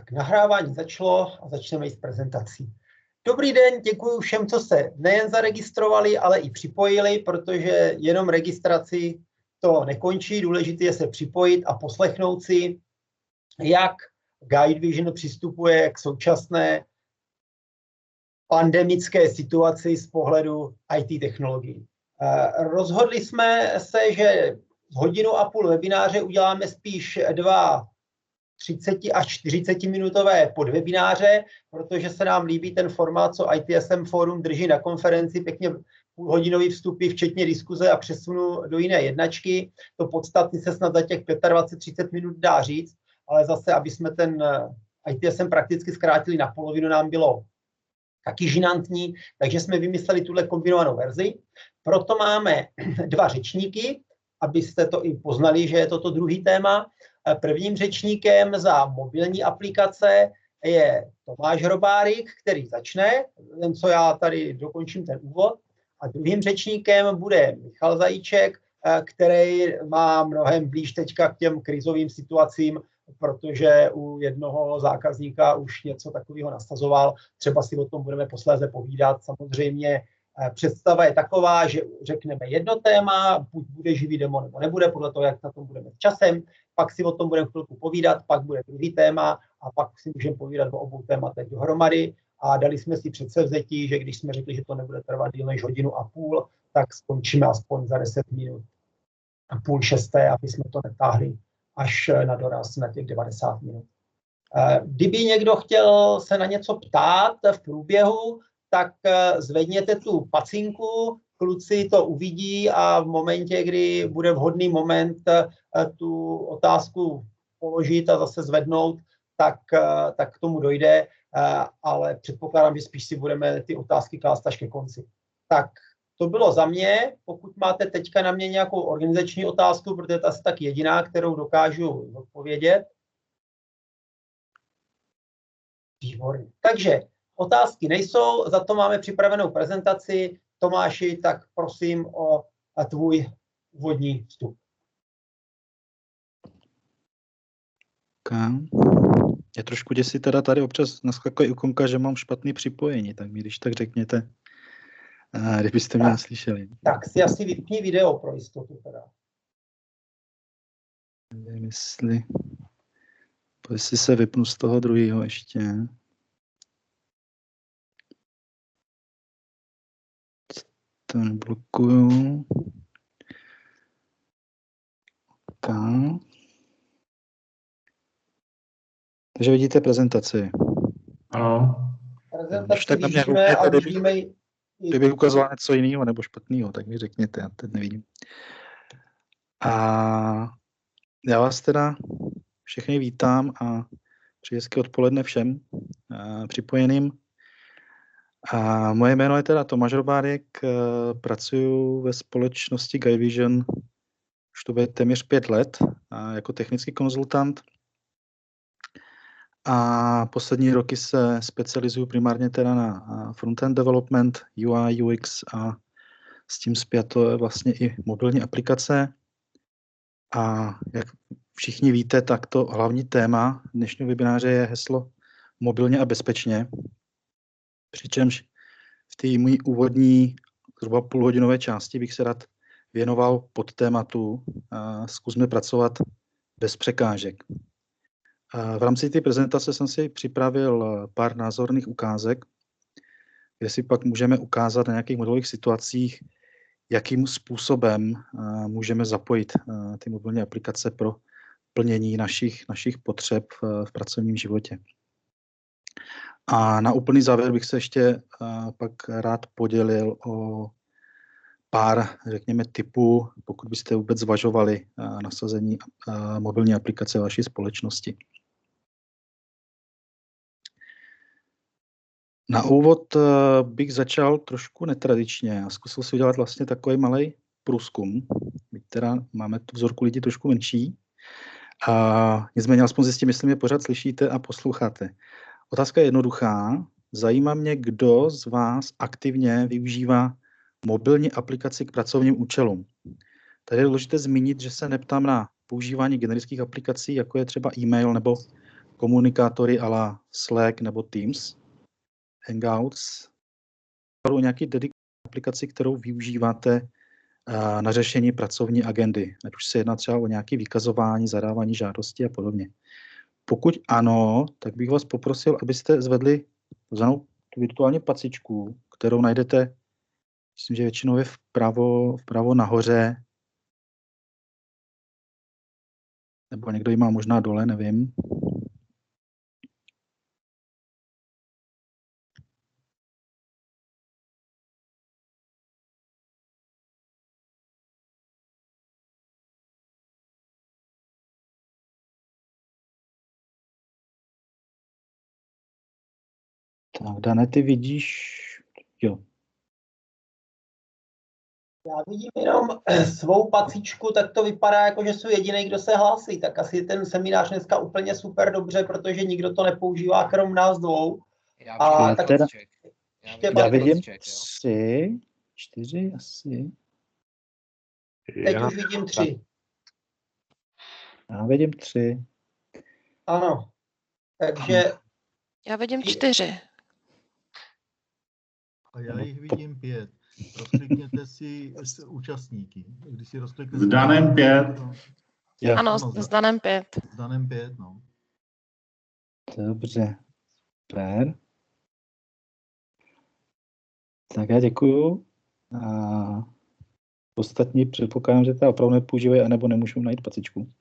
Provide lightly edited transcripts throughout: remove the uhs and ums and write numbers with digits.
Tak, nahrávání začalo a začneme i s prezentací. Dobrý den, děkuji všem, co se nejen zaregistrovali, ale i připojili, protože jenom registraci to nekončí, důležité je se připojit a poslechnout si, jak Guide Vision přistupuje k současné pandemické situaci z pohledu IT technologií. Rozhodli jsme se, že hodinu a půl webináře uděláme spíš 2 30 až 40 minutové podwebináře, protože se nám líbí ten formát, co ITSM Forum drží na konferenci, pěkně půlhodinový vstupy, včetně diskuze a přesunu do jiné jednačky. To podstatně se snad za těch 25-30 minut dá říct, ale zase, aby jsme ten ITSM prakticky zkrátili na polovinu, nám bylo taky žinantní, takže jsme vymysleli tuhle kombinovanou verzi. Proto máme 2 řečníky, abyste to i poznali, že je toto druhý téma. Prvním řečníkem za mobilní aplikace je Tomáš Hrobárik, který začne, jen co já tady dokončím ten úvod. A druhým řečníkem bude Michal Zajíček, který má mnohem blíž teďka k těm krizovým situacím, protože u jednoho zákazníka už něco takového nasazoval. Třeba si o tom budeme posléze povídat. Samozřejmě představa je taková, že řekneme jedno téma, buď bude živý demo, nebo nebude, podle toho, jak na tom budeme s časem, pak si o tom budeme chvilku povídat, pak bude druhý téma a pak si můžeme povídat o obou tématech dohromady. A dali jsme si předsevzetí, že když jsme řekli, že to nebude trvat déle než hodinu a půl, tak skončíme aspoň za 10 minut a půl šesté, aby jsme to netáhli až na doraz na těch 90 minut. Kdyby někdo chtěl se na něco ptát v průběhu, tak zvedněte tu pacinku, kluci to uvidí a v momentě, kdy bude vhodný moment tu otázku položit a zase zvednout, tak k tomu dojde, ale předpokládám, že spíš si budeme ty otázky klást až ke konci. Tak to bylo za mě. Pokud máte teďka na mě nějakou organizační otázku, protože to je asi tak jediná, kterou dokážu odpovědět. Výborně. Takže otázky nejsou, za to máme připravenou prezentaci. Tomáši, tak prosím o tvůj úvodní vstup. Je trošku děsí teda tady občas naskakuje ikonka, že mám špatný připojení, tak mi když tak řekněte, kdybyste mě neslyšeli. Tak si asi vypni video pro jistotu teda. Nevím, jestli se vypnu z toho druhého ještě. To neblokuju. Okay. Takže vidíte prezentaci. Ano. Prezentaci vidíme a vidíme kdyby ukazoval něco jiného nebo špatného, tak mi řekněte, já teď nevidím. A já vás teda všechny vítám a přeji hezké odpoledne všem připojeným. A moje jméno je teda Tomáš Hrobárik, pracuji ve společnosti Guide Vision už to bude téměř 5 let jako technický konzultant. A poslední roky se specializuju primárně teda na frontend development, UI, UX a s tím spjato je vlastně i mobilní aplikace. A jak všichni víte, tak to hlavní téma dnešního webináře je heslo mobilně a bezpečně. Přičemž v té mojí úvodní zhruba půlhodinové části bych se rád věnoval pod tématu zkusme pracovat bez překážek. V rámci té prezentace jsem si připravil pár názorných ukázek, kde si pak můžeme ukázat na nějakých modelových situacích, jakým způsobem můžeme zapojit ty mobilní aplikace pro plnění našich potřeb v pracovním životě. A na úplný závěr bych se ještě pak rád podělil o pár, řekněme, typů, pokud byste vůbec zvažovali nasazení mobilní aplikace vaší společnosti. Na úvod bych začal trošku netradičně a zkusil si udělat vlastně takový malý průzkum, která máme tu vzorku lidí trošku menší. Nicméně aspoň zjistím, jestli mě pořád slyšíte a posloucháte. Otázka je jednoduchá. Zajímá mě, kdo z vás aktivně využívá mobilní aplikaci k pracovním účelům. Tady je důležité zmínit, že se neptám na používání generických aplikací, jako je třeba e-mail nebo komunikátory a la Slack nebo Teams, Hangouts, nějaký dedikovaný aplikaci, kterou využíváte na řešení pracovní agendy, ať už se jedná třeba o nějaké vykazování, zadávání žádosti a podobně. Pokud ano, tak bych vás poprosil, abyste zvedli tu virtuální pacičku, kterou najdete, myslím, že většinou je vpravo nahoře, nebo někdo ji má možná dole, nevím. Tak, Dane, ty vidíš, jo. Já vidím jenom svou pacičku, tak to vypadá jako, že jsou jediný, kdo se hlásí. Tak asi ten seminář dneska úplně super dobře, protože nikdo to nepoužívá, krom nás dvou. Já vidím 3, 4 asi. Teď už vidím 3. Já vidím 3. Ano. Takže... Já vidím 4. A já jich vidím 5. Rozklikněte si účastníky. Když si rozkliknete... S Danem 5. Ano, s Danem 5. S Danem 5, no. Dobře. Super. Tak já děkuju. A ostatní předpokládám, že to opravdu nepoužívají, anebo nemůžou najít pacičku.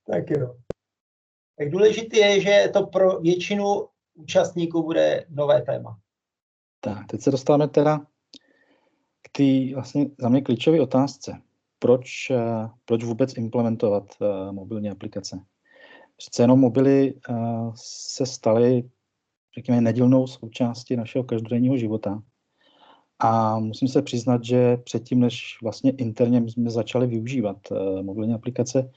Tak jo. Tak důležité je, že to pro většinu účastníků bude nové téma. Tak, teď se dostáváme teda k té vlastně za mě klíčové otázce. Proč vůbec implementovat mobilní aplikace? Přece jenom mobily se staly, řekněme, nedílnou součástí našeho každodenního života. A musím se přiznat, že předtím, než vlastně interně jsme začali využívat mobilní aplikace,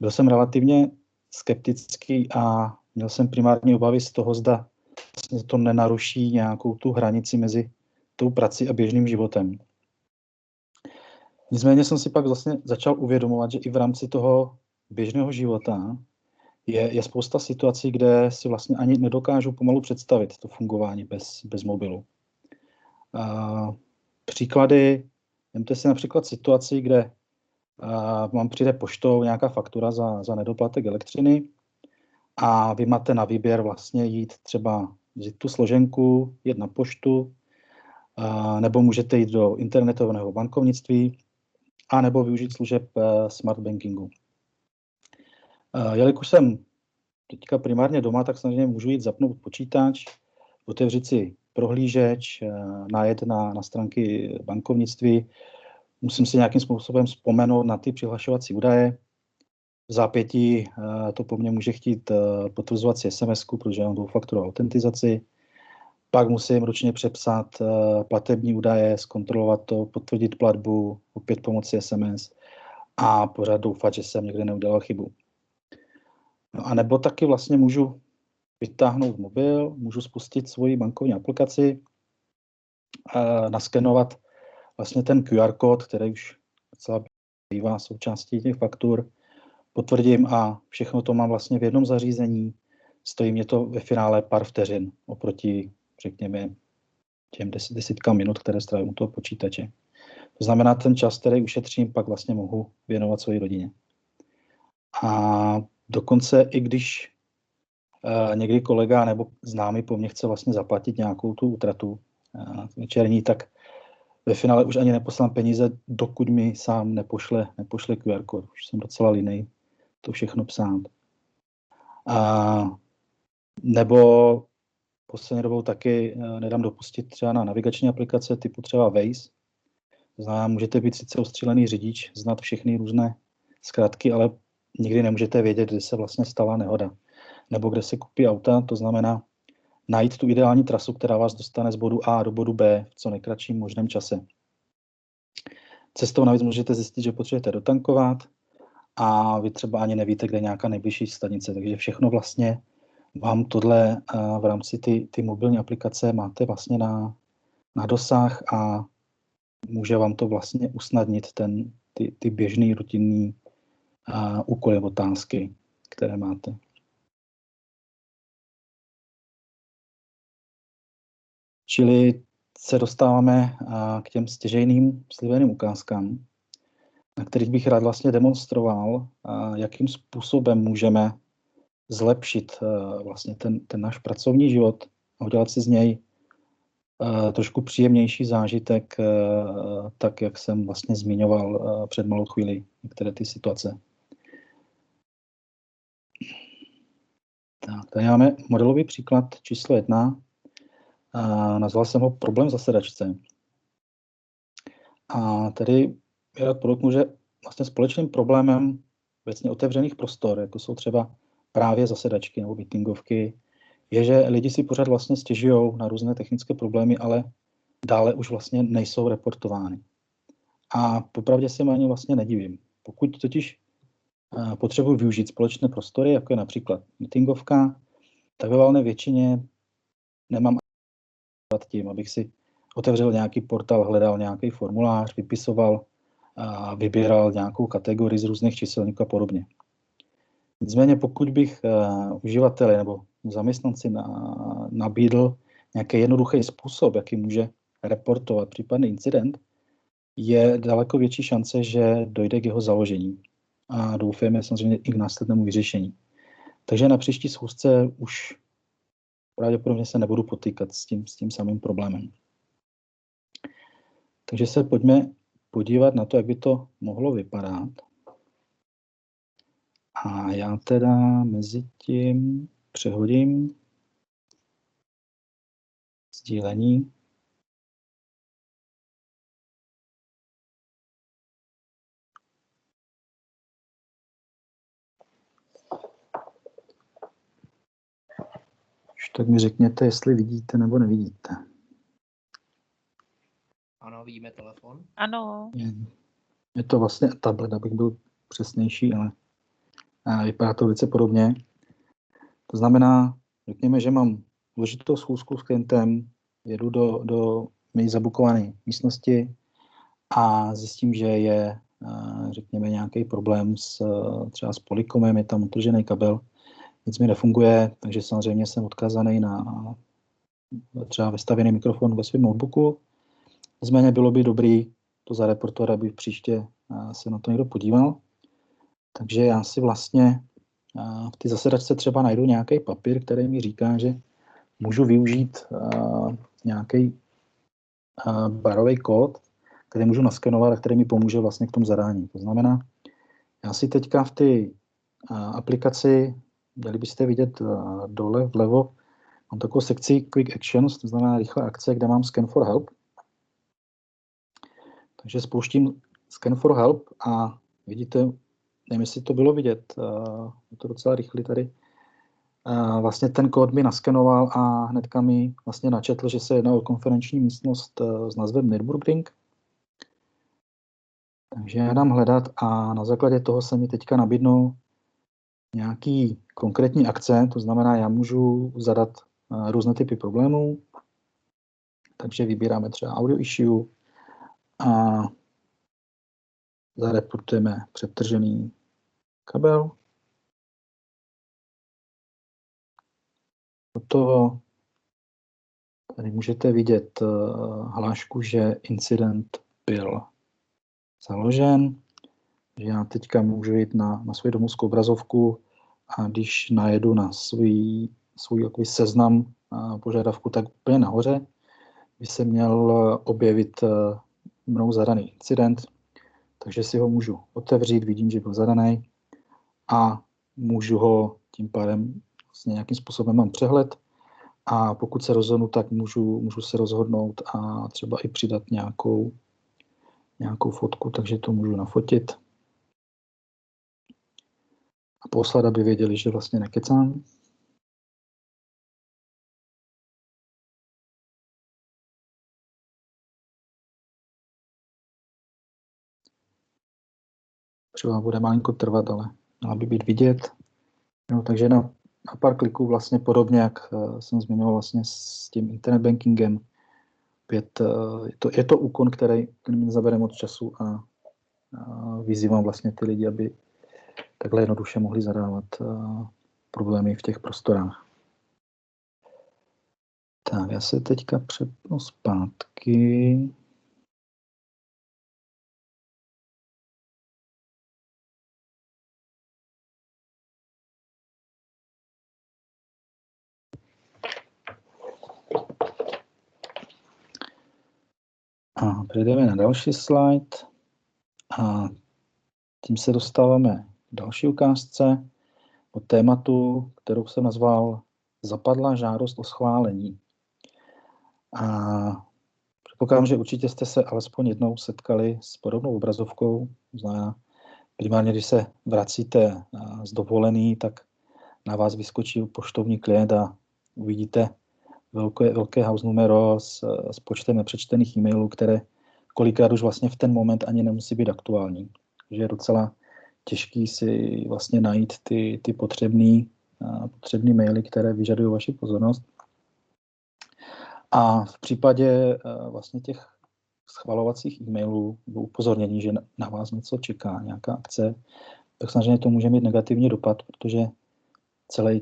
byl jsem relativně skeptický a měl jsem primární obavy z toho, zda vlastně to nenaruší nějakou tu hranici mezi tou prací a běžným životem. Nicméně jsem si pak vlastně začal uvědomovat, že i v rámci toho běžného života je spousta situací, kde si vlastně ani nedokážu pomalu představit to fungování bez mobilu. Příklady, vemte si například situaci, kde vám přijde poštou nějaká faktura za nedoplatek elektřiny a vy máte na výběr vlastně jít třeba vzít tu složenku, jít na poštu, nebo můžete jít do internetového bankovnictví, a nebo využít služeb smart bankingu. Jelikož jsem teďka primárně doma, tak samozřejmě můžu jít zapnout počítač, otevřít si prohlížeč, najet na stránky bankovnictví, musím si nějakým způsobem vzpomenout na ty přihlašovací údaje. V zápětí to po mně může chtít potvrzovací SMS-ku, protože mám dvoufaktorovou autentizaci. Pak musím ručně přepsat platební údaje, zkontrolovat to, potvrdit platbu, opět pomocí SMS a pořád doufat, že jsem někde neudělal chybu. No a nebo taky vlastně můžu vytáhnout mobil, můžu spustit svoji bankovní aplikaci, naskenovat vlastně ten QR kód, který už docela bývá součástí těch faktur, potvrdím a všechno to mám vlastně v jednom zařízení. Stojí mě to ve finále pár vteřin oproti, řekněme, těm desítkám minut, které strávím u toho počítače. To znamená, ten čas, který ušetřím, pak vlastně mohu věnovat své rodině. A dokonce i když někdy kolega nebo známý po mně chce vlastně zaplatit nějakou tu útratu večerní, tak ve finále už ani neposlám peníze, dokud mi sám nepošle QR kód. Už jsem docela línej to všechno psát. Nebo poslední dobou taky nedám dopustit třeba na navigační aplikace typu třeba Waze. To znamená, můžete být sice ostřílený řidič, znát všechny různé zkratky, ale nikdy nemůžete vědět, kde se vlastně stala nehoda. Nebo kde se kupí auta, to znamená najít tu ideální trasu, která vás dostane z bodu A do bodu B v co nejkratším možném čase. Cestou navíc můžete zjistit, že potřebujete dotankovat a vy třeba ani nevíte, kde je nějaká nejbližší stanice. Takže všechno vlastně vám tohle v rámci ty mobilní aplikace máte vlastně na dosah a může vám to vlastně usnadnit ty běžný rutinní úkoly, otázky, které máte. Čili se dostáváme k těm stěžejným slíbeným ukázkám, na kterých bych rád vlastně demonstroval, jakým způsobem můžeme zlepšit vlastně ten náš pracovní život a udělat si z něj trošku příjemnější zážitek, tak jak jsem vlastně zmiňoval před malou chvíli některé ty situace. Tak, tady máme modelový příklad číslo 1. Nazval jsem ho problém zasedačce. A tady já rád podotknu, že vlastně společným problémem věcně otevřených prostor, jako jsou třeba právě zasedačky nebo meetingovky, je, že lidi si pořád vlastně stěžují na různé technické problémy, ale dále už vlastně nejsou reportovány. A popravdě se ani vlastně nedivím. Pokud totiž potřebuji využít společné prostory, jako je například meetingovka, tak ve valné většině nemám tím, abych si otevřel nějaký portál, hledal nějaký formulář, vypisoval a vybíral nějakou kategorii z různých číselníků a podobně. Nicméně pokud bych uživateli nebo zaměstnanci nabídl nějaký jednoduchý způsob, jaký může reportovat případný incident, je daleko větší šance, že dojde k jeho založení. A doufáme samozřejmě i k následnému vyřešení. Takže na příští schůzce už pravděpodobně se nebudu potýkat s tím samým problémem. Takže se pojďme podívat na to, jak by to mohlo vypadat. A já teda mezi tím přehodím sdílení. Tak mi řekněte, jestli vidíte nebo nevidíte. Ano, vidíme telefon. Ano. Je to vlastně tablet, abych byl přesnější, ale vypadá to velice podobně. To znamená, řekněme, že mám důležitou schůzku s klientem, jedu do mé zabukované místnosti a zjistím, že je, řekněme, nějaký problém třeba s Polycomem, je tam utržený kabel, nic mi nefunguje, takže samozřejmě jsem odkázaný na třeba vystavěný mikrofon ve svém notebooku. Nicméně bylo by dobrý to zareportovat, aby příště se na to někdo podíval. Takže já si vlastně v té zasedačce třeba najdu nějaký papír, který mi říká, že můžu využít nějaký barový kód, který můžu naskenovat a který mi pomůže vlastně k tomu zadání. To znamená, já si teďka v té aplikaci, měli byste vidět dole vlevo, mám takovou sekci Quick Actions, to znamená rychlé akce, kde mám Scan for Help. Takže spouštím Scan for Help a vidíte, nevím, jestli to bylo vidět, je to docela rychlý tady. Vlastně ten kód mi naskenoval a hnedka mi vlastně načetl, že se jedná o konferenční místnost s názvem Nürburgring. Takže já dám hledat a na základě toho se mi teďka nabídnou nějaký konkrétní akce, to znamená, já můžu zadat různé typy problémů, takže vybíráme třeba audio issue a zareportujeme přetržený kabel. Od toho tady můžete vidět hlášku, že incident byl založen. Že já teďka můžu jít na svou domovskou obrazovku a když najedu na svůj takový seznam požadavku, tak úplně nahoře by se měl objevit mnou zadaný incident, takže si ho můžu otevřít, vidím, že byl zadaný a můžu ho tím pádem vlastně nějakým způsobem mám přehled a pokud se rozhodnu, tak můžu se rozhodnout a třeba i přidat nějakou fotku, takže to můžu nafotit a poslat, aby věděli, že vlastně nekecám. Třeba bude malinko trvat, ale měla by být vidět. No, takže na pár kliků vlastně podobně, jak jsem zmiňoval vlastně s tím internet bankingem. Je to úkon, který mi zabere moc času a vyzývám vlastně ty lidi, aby takhle jednoduše mohli zadávat problémy v těch prostorách. Tak, já se teďka přepnu zpátky. A přejdeme na další slide a tím se dostáváme k další ukázce o tématu, kterou jsem nazval Zapadla žádost o schválení. A předpokládám, že určitě jste se alespoň jednou setkali s podobnou obrazovkou. Znamená, primárně, když se vracíte z dovolený, tak na vás vyskočí poštovní klient a uvidíte velké house numero s počtem nepřečtených e-mailů, které kolikrát už vlastně v ten moment ani nemusí být aktuální. Takže je docela těžký si vlastně najít ty potřebný maily, které vyžadují vaši pozornost. A v případě vlastně těch schvalovacích e-mailů nebo upozornění, že na vás něco čeká, nějaká akce, tak samozřejmě to může mít negativní dopad, protože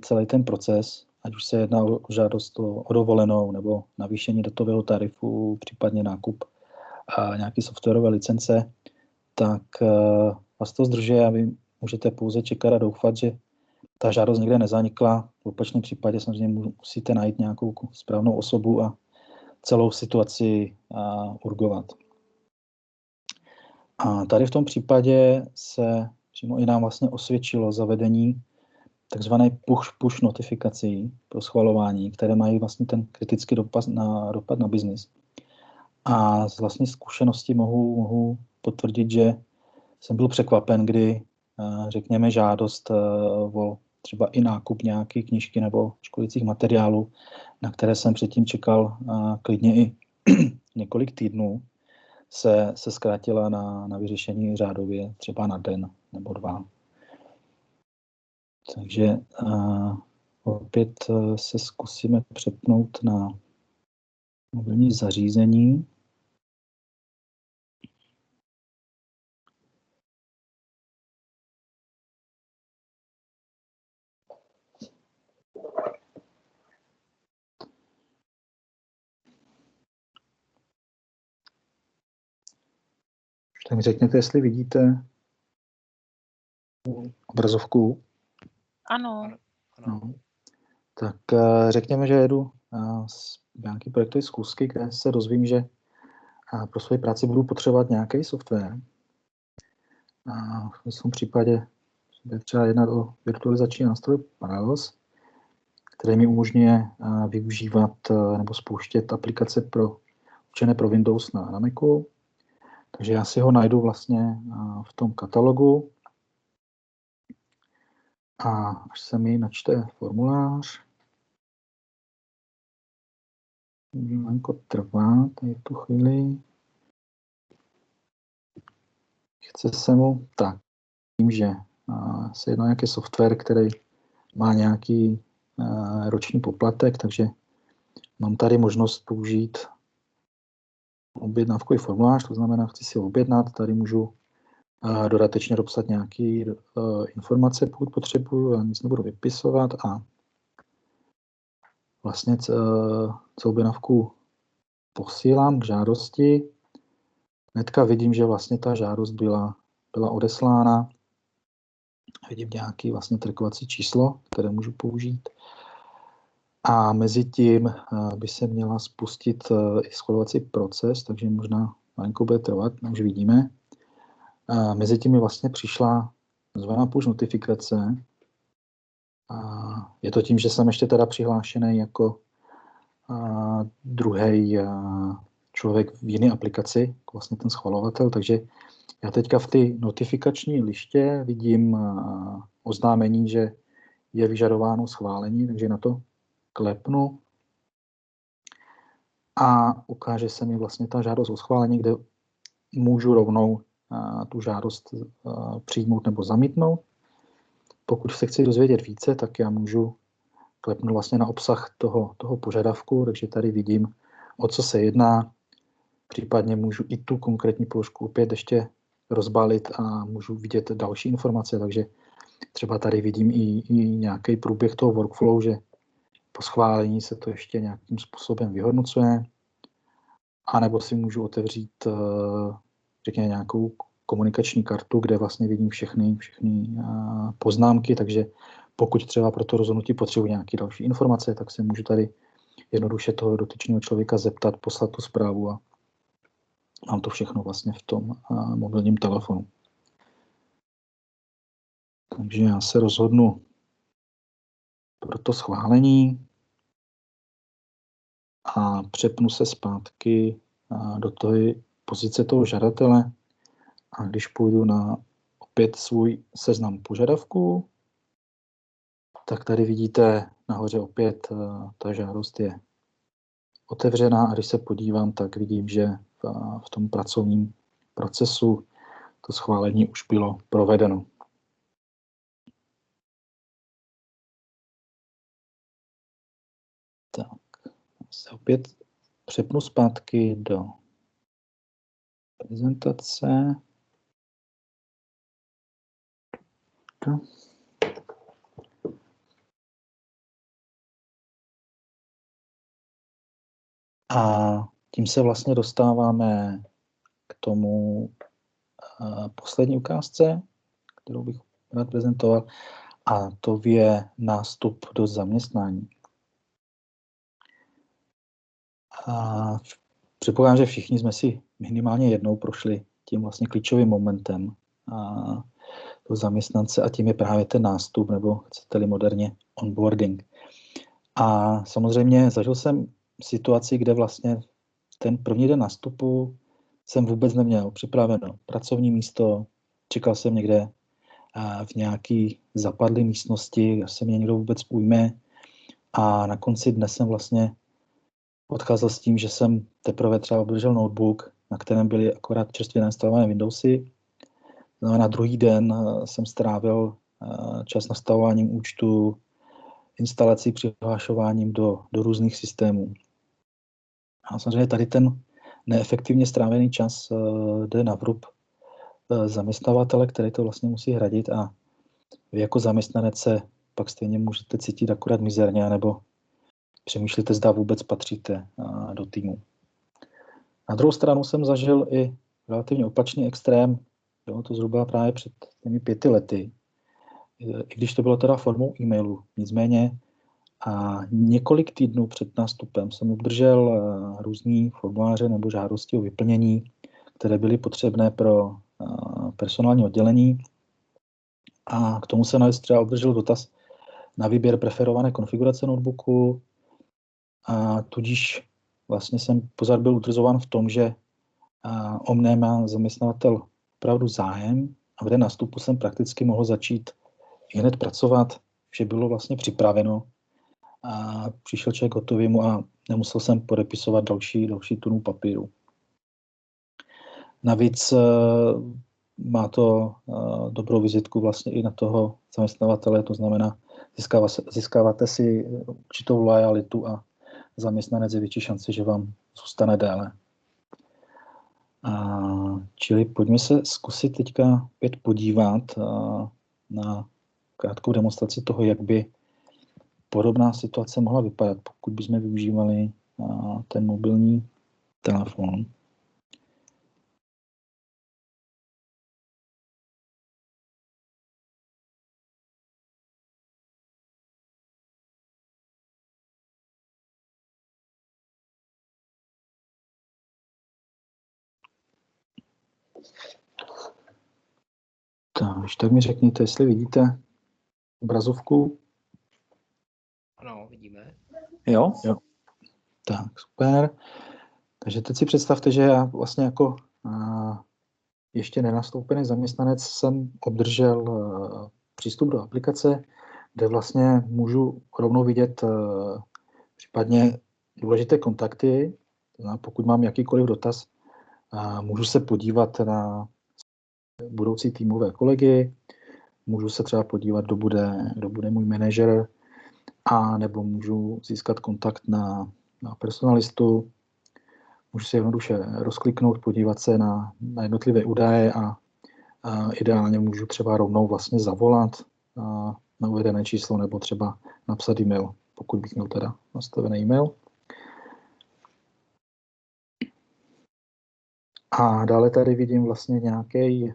celý ten proces, ať už se jedná o žádost o dovolenou nebo navýšení datového tarifu, případně nákup a nějaké softwarové licence, tak vás to zdržuje a vy můžete pouze čekat a doufat, že ta žádost někde nezanikla. V opačném případě samozřejmě musíte najít nějakou správnou osobu a celou situaci urgovat. A tady v tom případě se přímo i nám vlastně osvědčilo zavedení takzvané push notifikací pro schvalování, které mají vlastně ten kritický dopad na biznis. A z vlastní zkušenosti mohu potvrdit, že jsem byl překvapen, kdy řekněme žádost o třeba i nákup nějaké knížky nebo školicích materiálů, na které jsem předtím čekal klidně i několik týdnů, se zkrátila na vyřešení řádově třeba na den nebo 2. Takže opět se zkusíme přepnout na mobilní zařízení. Tak mi řekněte, jestli vidíte obrazovku. Ano. No. Tak řekněme, že jedu z nějaký projektové zkusky, kde se dozvím, že pro svoji práci budu potřebovat nějaký software. A v tom případě je třeba jednat o virtualizační nástroj Parallels, který mi umožňuje využívat nebo spouštět aplikace určené pro Windows na Macu. Takže já si ho najdu vlastně v tom katalogu a až se mi načte formulář, malinko trvá tady tu chvíli. Chce se mu, tak tím, že se jedná nějaký software, který má nějaký roční poplatek, takže mám tady možnost použít objednávkový formulář, to znamená, chci si ho objednat, tady můžu dodatečně dopsat nějaké informace, pokud potřebuju, já nic nebudu vypisovat a vlastně celou objednávku posílám k žádosti. Hnedka vidím, že vlastně ta žádost byla odeslána. Vidím nějaké vlastně trackovací číslo, které můžu použít. A mezi tím by se měla spustit i schvalovací proces, takže možná malinko bude trvat, už vidíme. Mezi tím mi vlastně přišla zvaná push notifikace. Je to tím, že jsem ještě teda přihlášený jako druhý člověk v jiné aplikaci, vlastně ten schvalovatel, takže já teďka v té notifikační liště vidím oznámení, že je vyžadováno schválení, takže na to klepnu a ukáže se mi vlastně ta žádost o schválení, kde můžu rovnou tu žádost přijmout nebo zamítnout. Pokud se chci dozvědět více, tak já můžu klepnout vlastně na obsah toho požadavku, takže tady vidím, o co se jedná. Případně můžu i tu konkrétní položku opět ještě rozbalit a můžu vidět další informace, takže třeba tady vidím i nějaký průběh toho workflow, že po schválení se to ještě nějakým způsobem vyhodnocuje, anebo si můžu otevřít, řekněme, nějakou komunikační kartu, kde vlastně vidím všechny poznámky, takže pokud třeba pro to rozhodnutí potřebuji nějaké další informace, tak se můžu tady jednoduše toho dotyčného člověka zeptat, poslat tu zprávu a mám to všechno vlastně v tom mobilním telefonu. Takže já se rozhodnu pro to schválení a přepnu se zpátky do té pozice toho žadatele a když půjdu na opět svůj seznam požadavků, tak tady vidíte nahoře opět ta žádost je otevřená a když se podívám, tak vidím, že v tom pracovním procesu to schválení už bylo provedeno. Tak, se opět přepnu zpátky do prezentace. A tím se vlastně dostáváme k tomu poslední ukázce, kterou bych rád prezentoval, a to je nástup do zaměstnání. A předpokládám, že všichni jsme si minimálně jednou prošli tím vlastně klíčovým momentem toho zaměstnance a tím je právě ten nástup, nebo chcete-li moderně onboarding. A samozřejmě zažil jsem situaci, kde vlastně ten první den nástupu jsem vůbec neměl připraveno pracovní místo, čekal jsem někde v nějaký zapadlé místnosti, až se mě někdo vůbec ujme a na konci dne jsem vlastně odcházel s tím, že jsem teprve třeba obdržel notebook, na kterém byly akorát čerstvě nainstalované Windowsy. Na druhý den jsem strávil čas nastavováním účtu, instalací, přihlášováním do různých systémů. A samozřejmě tady ten neefektivně strávený čas jde na vrub zaměstnavatele, který to vlastně musí hradit a vy jako zaměstnanec se pak stejně můžete cítit akorát mizerně, nebo přemýšlíte, zda vůbec patříte do týmu. Na druhou stranu jsem zažil i relativně opačný extrém, bylo to zhruba právě před těmi 5 lety, i když to bylo teda formou e-mailu. Nicméně a několik týdnů před nástupem jsem obdržel různý formuláře nebo žádosti o vyplnění, které byly potřebné pro personální oddělení. A k tomu se navíc třeba obdržel dotaz na výběr preferované konfigurace notebooku. A tudíž vlastně jsem pozad byl utvrzován v tom, že o mne má zaměstnavatel opravdu zájem a v den nástupu jsem prakticky mohl začít hned pracovat, vše bylo vlastně připraveno a přišel člověk hotovýmu a nemusel jsem podepisovat další tunu papíru. Navíc má to dobrou vizitku vlastně i na toho zaměstnavatele, to znamená, získáváte si určitou lojalitu a zaměstnanec je větší šance, že vám zůstane déle. Čili pojďme se zkusit teďka opět podívat na krátkou demonstraci toho, jak by podobná situace mohla vypadat, pokud bychom využívali ten mobilní telefon. Tak mi řekněte, jestli vidíte obrazovku. Ano, vidíme. Jo. Tak, super. Takže teď si představte, že já vlastně jako ještě nenastoupený zaměstnanec jsem obdržel přístup do aplikace, kde vlastně můžu rovnou vidět případně důležité kontakty. Pokud mám jakýkoliv dotaz, můžu se podívat na budoucí týmové kolegy, můžu se třeba podívat, kdo bude můj manažer, a nebo můžu získat kontakt na personalistu, můžu se jednoduše rozkliknout, podívat se na jednotlivé údaje a ideálně můžu třeba rovnou vlastně zavolat na uvedené číslo nebo třeba napsat e-mail, pokud bych měl teda nastavený e-mail. A dále tady vidím vlastně nějaký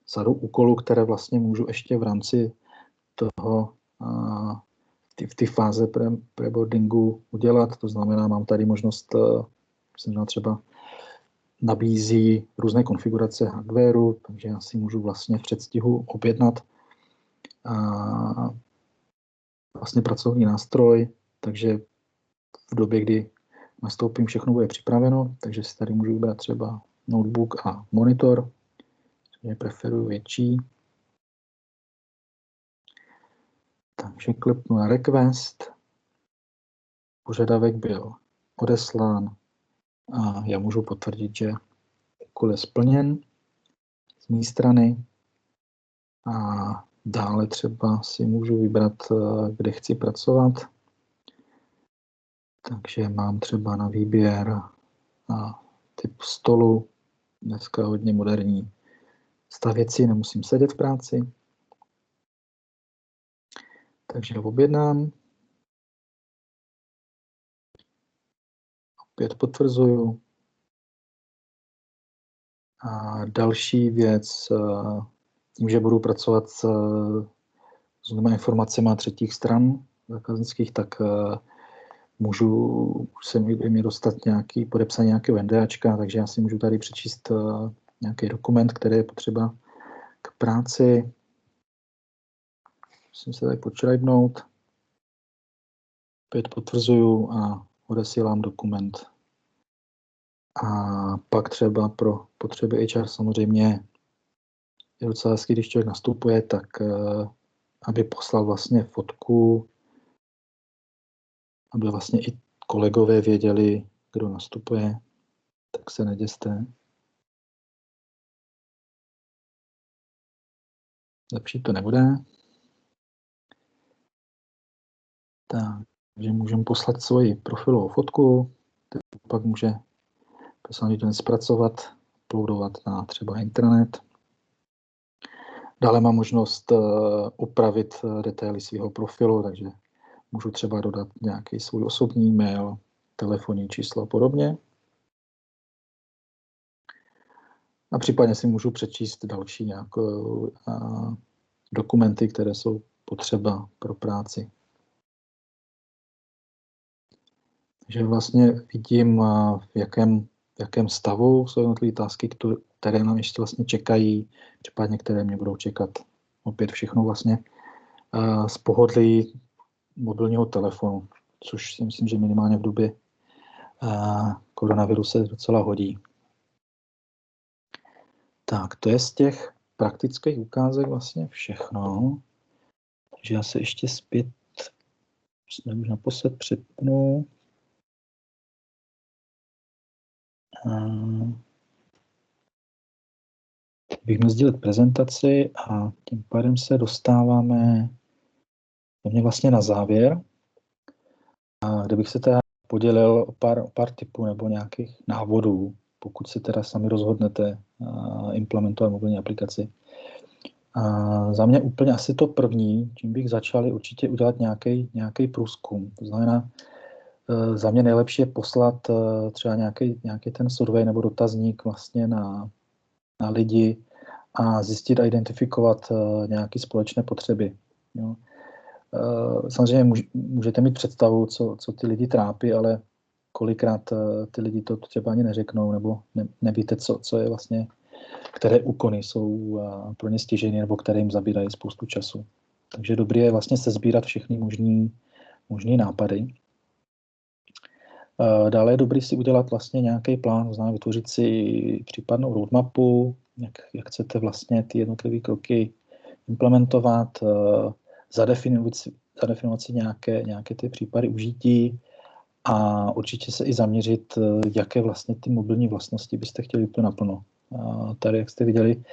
sadu úkolů, které vlastně můžu ještě v rámci toho v té fáze preboardingu udělat. To znamená, mám tady možnost, třeba nabízí různé konfigurace hardwareu, takže já si můžu vlastně v předstihu objednat vlastně pracovní nástroj, takže v době, kdy nastoupím, všechno bude připraveno, takže si tady můžu vybrat třeba notebook a monitor, takže preferuji větší. Takže kliknu na request, požadavek byl odeslán a já můžu potvrdit, že úkol je splněn z mé strany. A dále třeba si můžu vybrat, kde chci pracovat. Takže mám třeba na výběr typ stolu, dneska hodně moderní stavěcí, nemusím sedět v práci. Takže objednám. Opět potvrzuju. A další věc, tím, že budu pracovat s různými informacemi třetích stran zákaznických, tak můžu se mi dostat podepsání nějakého NDAčka, takže já si můžu tady přečíst nějaký dokument, který je potřeba k práci. Musím se tady počrajbnout. Opět potvrzuju a odesílám dokument. A pak třeba pro potřeby HR samozřejmě je docela hezký, když člověk nastupuje, tak aby poslal vlastně fotku, aby vlastně i kolegové věděli, kdo nastupuje, tak se neděste. Lepší to nebude. Takže můžeme poslat svoji profilovou fotku, pak může personální den zpracovat, uploadovat na třeba intranet. Dále mám možnost upravit detaily svého profilu, takže můžu třeba dodat nějaký svůj osobní e-mail, telefonní číslo a podobně. A případně si můžu přečíst další nějaké dokumenty, které jsou potřeba pro práci. Takže vlastně vidím, v jakém stavu jsou jednotlivé tasky, které nám ještě vlastně čekají, případně které mě budou čekat. Opět všechno vlastně z pohodlí mobilního telefonu, což si myslím, že minimálně v době koronaviru se docela hodí. Tak, to je z těch praktických ukázek vlastně všechno. Takže já se ještě zpět už naposled přepnu. Bych měl sdílet prezentaci a tím pádem se dostáváme vlastně na závěr. A kde bych se teda podělil o pár tipů nebo nějakých návodů, pokud se teda sami rozhodnete implementovat mobilní aplikaci. A za mě úplně asi to první, čím bych začal, je určitě udělat nějaký průzkum. To znamená, za mě nejlepší je poslat třeba nějaký ten survey nebo dotazník vlastně na lidi a zjistit a identifikovat nějaké společné potřeby. Jo. Samozřejmě můžete mít představu, co ty lidi trápí, ale kolikrát ty lidi to třeba ani neřeknou, nebo nevíte, co je vlastně, které úkony jsou pro ně stěžejné, nebo které jim zabírají spoustu času. Takže dobré je vlastně sesbírat všechny možný nápady. Dále je dobré si udělat vlastně nějaký plán, to znamená vytvořit si případnou roadmapu, jak chcete vlastně ty jednotlivé kroky implementovat, zadefinovat si nějaké ty případy užití a určitě se i zaměřit, jaké vlastně ty mobilní vlastnosti byste chtěli úplně naplno. Tady, jak jste viděli,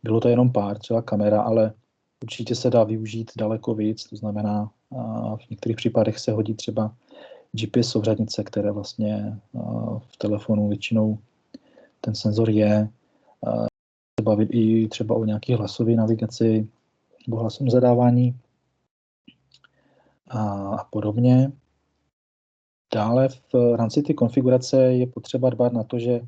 bylo to jenom pár, třeba kamera, ale určitě se dá využít daleko víc, to znamená, v některých případech se hodí třeba GPS souřadnice, které vlastně v telefonu většinou ten senzor je. Se bavit i třeba o nějaké hlasové navigaci, nebo hlasem zadávání a podobně. Dále v rámci ty konfigurace je potřeba dbát na to, že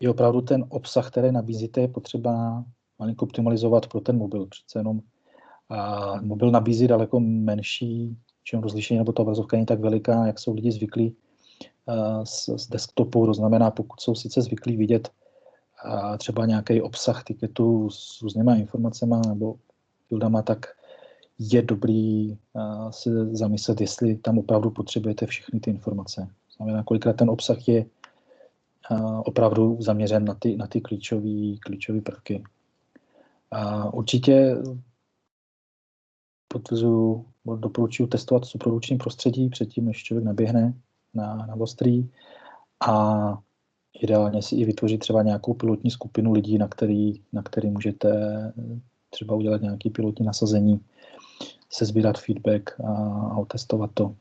je opravdu ten obsah, který nabízíte, je potřeba malinko optimalizovat pro ten mobil. Přece jenom mobil nabízí daleko menší rozlišení, nebo ta obrazovka není tak veliká, jak jsou lidi zvyklí z desktopu. To znamená, pokud jsou sice zvyklí vidět třeba nějaký obsah tiketu s různýma informacemi nebo fieldama, tak je dobrý se zamyslet, jestli tam opravdu potřebujete všechny ty informace. Znamená, kolikrát ten obsah je opravdu zaměřen na ty klíčové prvky. Určitě doporučuji testovat v subprodukčním prostředí předtím, než člověk naběhne na ostrý, a ideálně si i vytvořit třeba nějakou pilotní skupinu lidí, na který můžete třeba udělat nějaké pilotní nasazení, sesbírat feedback a otestovat to.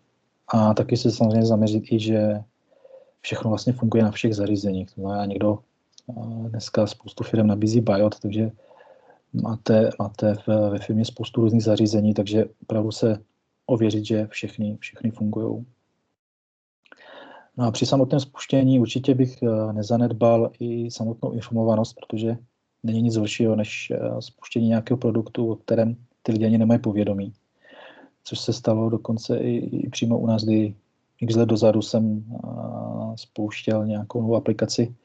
A taky se samozřejmě zaměřit i, že všechno vlastně funguje na všech zařízeních. To znamená, někdo dneska spoustu firm nabízí BIOS, takže máte ve firmě spoustu různých zařízení, takže opravdu se ověřit, že všechny fungují. No a při samotném spuštění určitě bych nezanedbal i samotnou informovanost, protože není nic horšího než spuštění nějakého produktu, o kterém ty lidi ani nemají povědomí. Což se stalo dokonce i přímo u nás, kdy x let dozadu jsem spouštěl nějakou novou aplikaci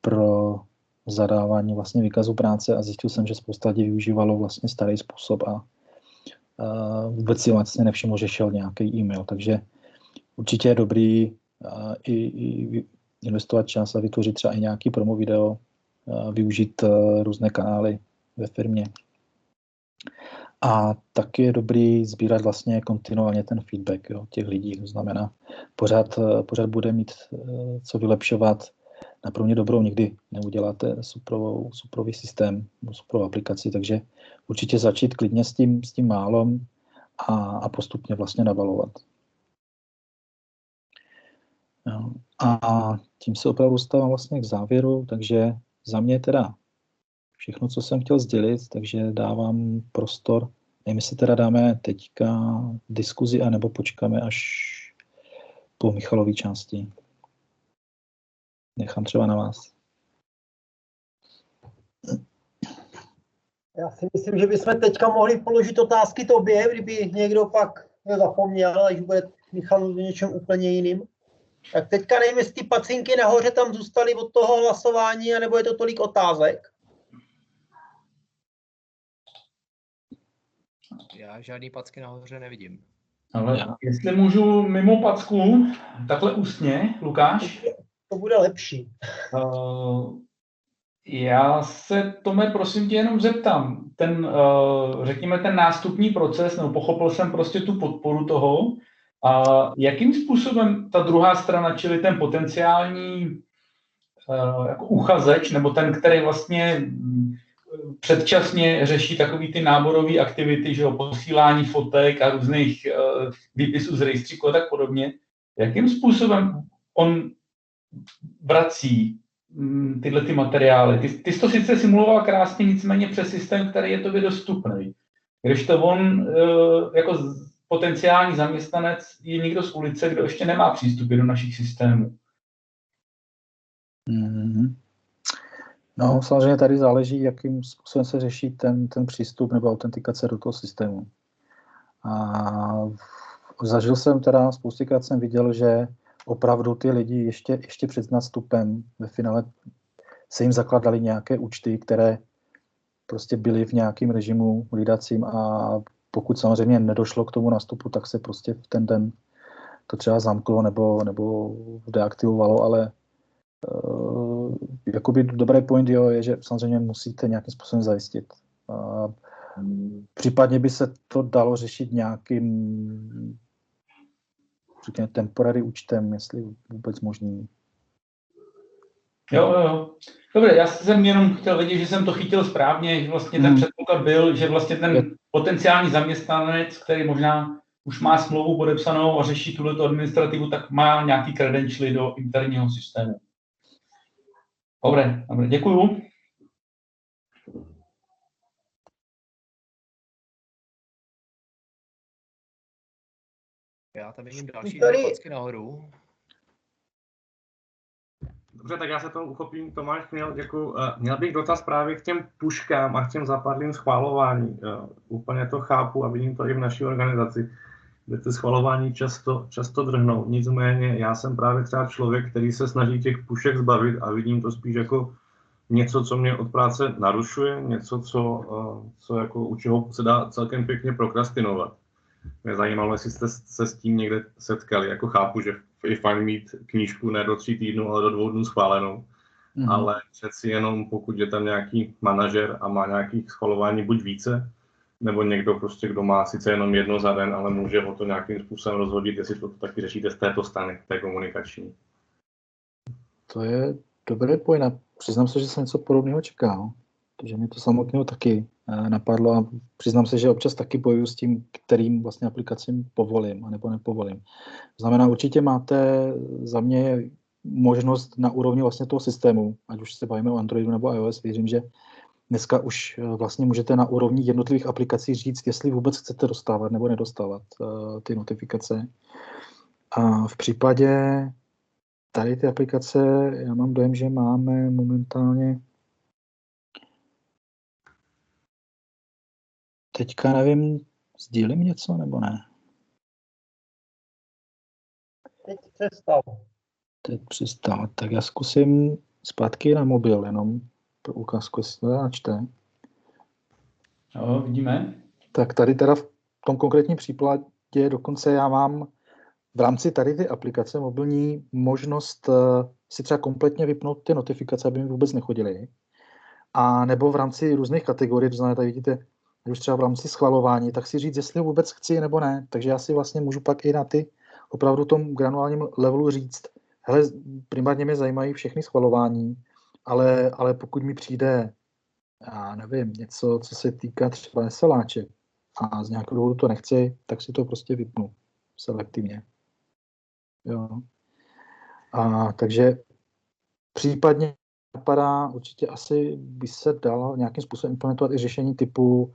pro zadávání vlastně výkazu práce a zjistil jsem, že spousta lidí využívalo vlastně starý způsob a vůbec si vlastně nevšiml, že šel nějaký e-mail. Takže určitě je dobrý i investovat čas a vytvořit třeba i nějaký promo video, využít různé kanály ve firmě. A taky je dobrý sbírat vlastně kontinuálně ten feedback těch lidí. To znamená, pořád bude mít co vylepšovat. Na pro mě dobrou nikdy neuděláte suprový systém, suprovou aplikaci, takže určitě začít klidně s tím málem a postupně vlastně nabalovat. A tím se opravdu dostávám vlastně k závěru, takže za mě teda všechno, co jsem chtěl sdělit, takže dávám prostor. Nevím, jestli teda dáme teďka diskuzi, anebo počkáme až po Michalový části. Nechám třeba na vás. Já si myslím, že bychom teďka mohli položit otázky tobě, kdyby někdo pak nezapomněl, až bude Michal o něčem úplně jiným. Tak teďka nevím, jestli ty pacinky nahoře tam zůstaly od toho hlasování, anebo je to tolik otázek. Já žádný packy nahoře nevidím. Ale jestli můžu mimo packu, takhle ústně, Lukáš? To bude lepší. Já se, Tome, prosím tě jenom zeptám. Řekněme, ten nástupní proces, nebo pochopil jsem prostě tu podporu toho, a jakým způsobem ta druhá strana, čili ten potenciální jako uchazeč, nebo ten, který vlastně předčasně řeší takový ty náborové aktivity, že jo, posílání fotek a různých výpisů z rejstříku a tak podobně, jakým způsobem on vrací tyhle ty materiály. Ty jsi to sice simuloval krásně, nicméně přes systém, který je tobě dostupný. Když to on jako potenciální zaměstnanec je někdo z ulice, kdo ještě nemá přístup do našich systémů. No, samozřejmě tady záleží, jakým způsobem se řeší ten přístup nebo autentikace do toho systému. A zažil jsem teda, spoustykrát jsem viděl, že opravdu ty lidi ještě před nástupem ve finále se jim zakladaly nějaké účty, které prostě byly v nějakém režimu hlídacím, a pokud samozřejmě nedošlo k tomu nástupu, tak se prostě v ten den to třeba zamklo nebo deaktivovalo, ale jakoby dobrý point je, že samozřejmě musíte nějakým způsobem zajistit. Případně by se to dalo řešit nějakým, řekněme, temporary účtem, jestli vůbec možný. Jo. Dobře, já jsem jenom chtěl vědět, že jsem to chytil správně, že vlastně ten předpoklad byl, že vlastně ten potenciální zaměstnanec, který možná už má smlouvu podepsanou a řeší tuhleto administrativu, tak má nějaký credentialy do interního systému. Dobré, děkuju. Já tam vidím další Tady- dvě packy nahoru. Dobře, tak já se to uchopím. Tomáš měl bych dotaz právě k těm puškám a k těm zapadlým schvalování. Úplně to chápu a vidím to i v naší organizaci, kde ty schvalování často drhnou. Nicméně já jsem právě třeba člověk, který se snaží těch pušek zbavit a vidím to spíš jako něco, co mě od práce narušuje, něco, co jako u čeho se dá celkem pěkně prokrastinovat. Mě zajímalo, jestli jste se s tím někde setkali. Jako chápu, že je fajn mít knížku ne do 3 týdnů, ale do 2 dnů schválenou. Ale přeci jenom pokud je tam nějaký manažer a má nějakých schvalování buď více, nebo někdo prostě, kdo má sice jenom jedno za den, ale může ho to nějakým způsobem rozhodit, jestli to taky řešíte z této strany, té komunikační. To je dobrý point. Přiznám se, že jsem něco podobného čekal, protože mě to samotného taky napadlo a přiznám se, že občas taky bojuju s tím, kterým vlastně aplikacím povolím anebo nepovolím. To znamená, určitě máte za mě možnost na úrovni vlastně toho systému, ať už se bavíme o Androidu nebo iOS, věřím, že dneska už vlastně můžete na úrovni jednotlivých aplikací říct, jestli vůbec chcete dostávat nebo nedostávat ty notifikace. A v případě tady ty aplikace, já mám dojem, že máme momentálně teďka nevím, sdílím něco nebo ne? Teď přestal. Tak já zkusím zpátky na mobil, jenom pro ukázku, jestli to načte. Jo, vidíme. Tak tady teda v tom konkrétním případě dokonce já mám v rámci tady ty aplikace mobilní možnost si třeba kompletně vypnout ty notifikace, aby mi vůbec nechodily. A nebo v rámci různých kategorií, to znamená, tady vidíte, už třeba v rámci schvalování, tak si říct, jestli vůbec chci nebo ne. Takže já si vlastně můžu pak i na ty opravdu tom granulárním levelu říct, hele, primárně mě zajímají všechny schvalování, ale pokud mi přijde, já nevím, něco, co se týká třeba SLAček a z nějakého důvodu to nechci, tak si to prostě vypnu selektivně. Jo. A takže případně napadá, určitě asi by se dalo nějakým způsobem implementovat i řešení typu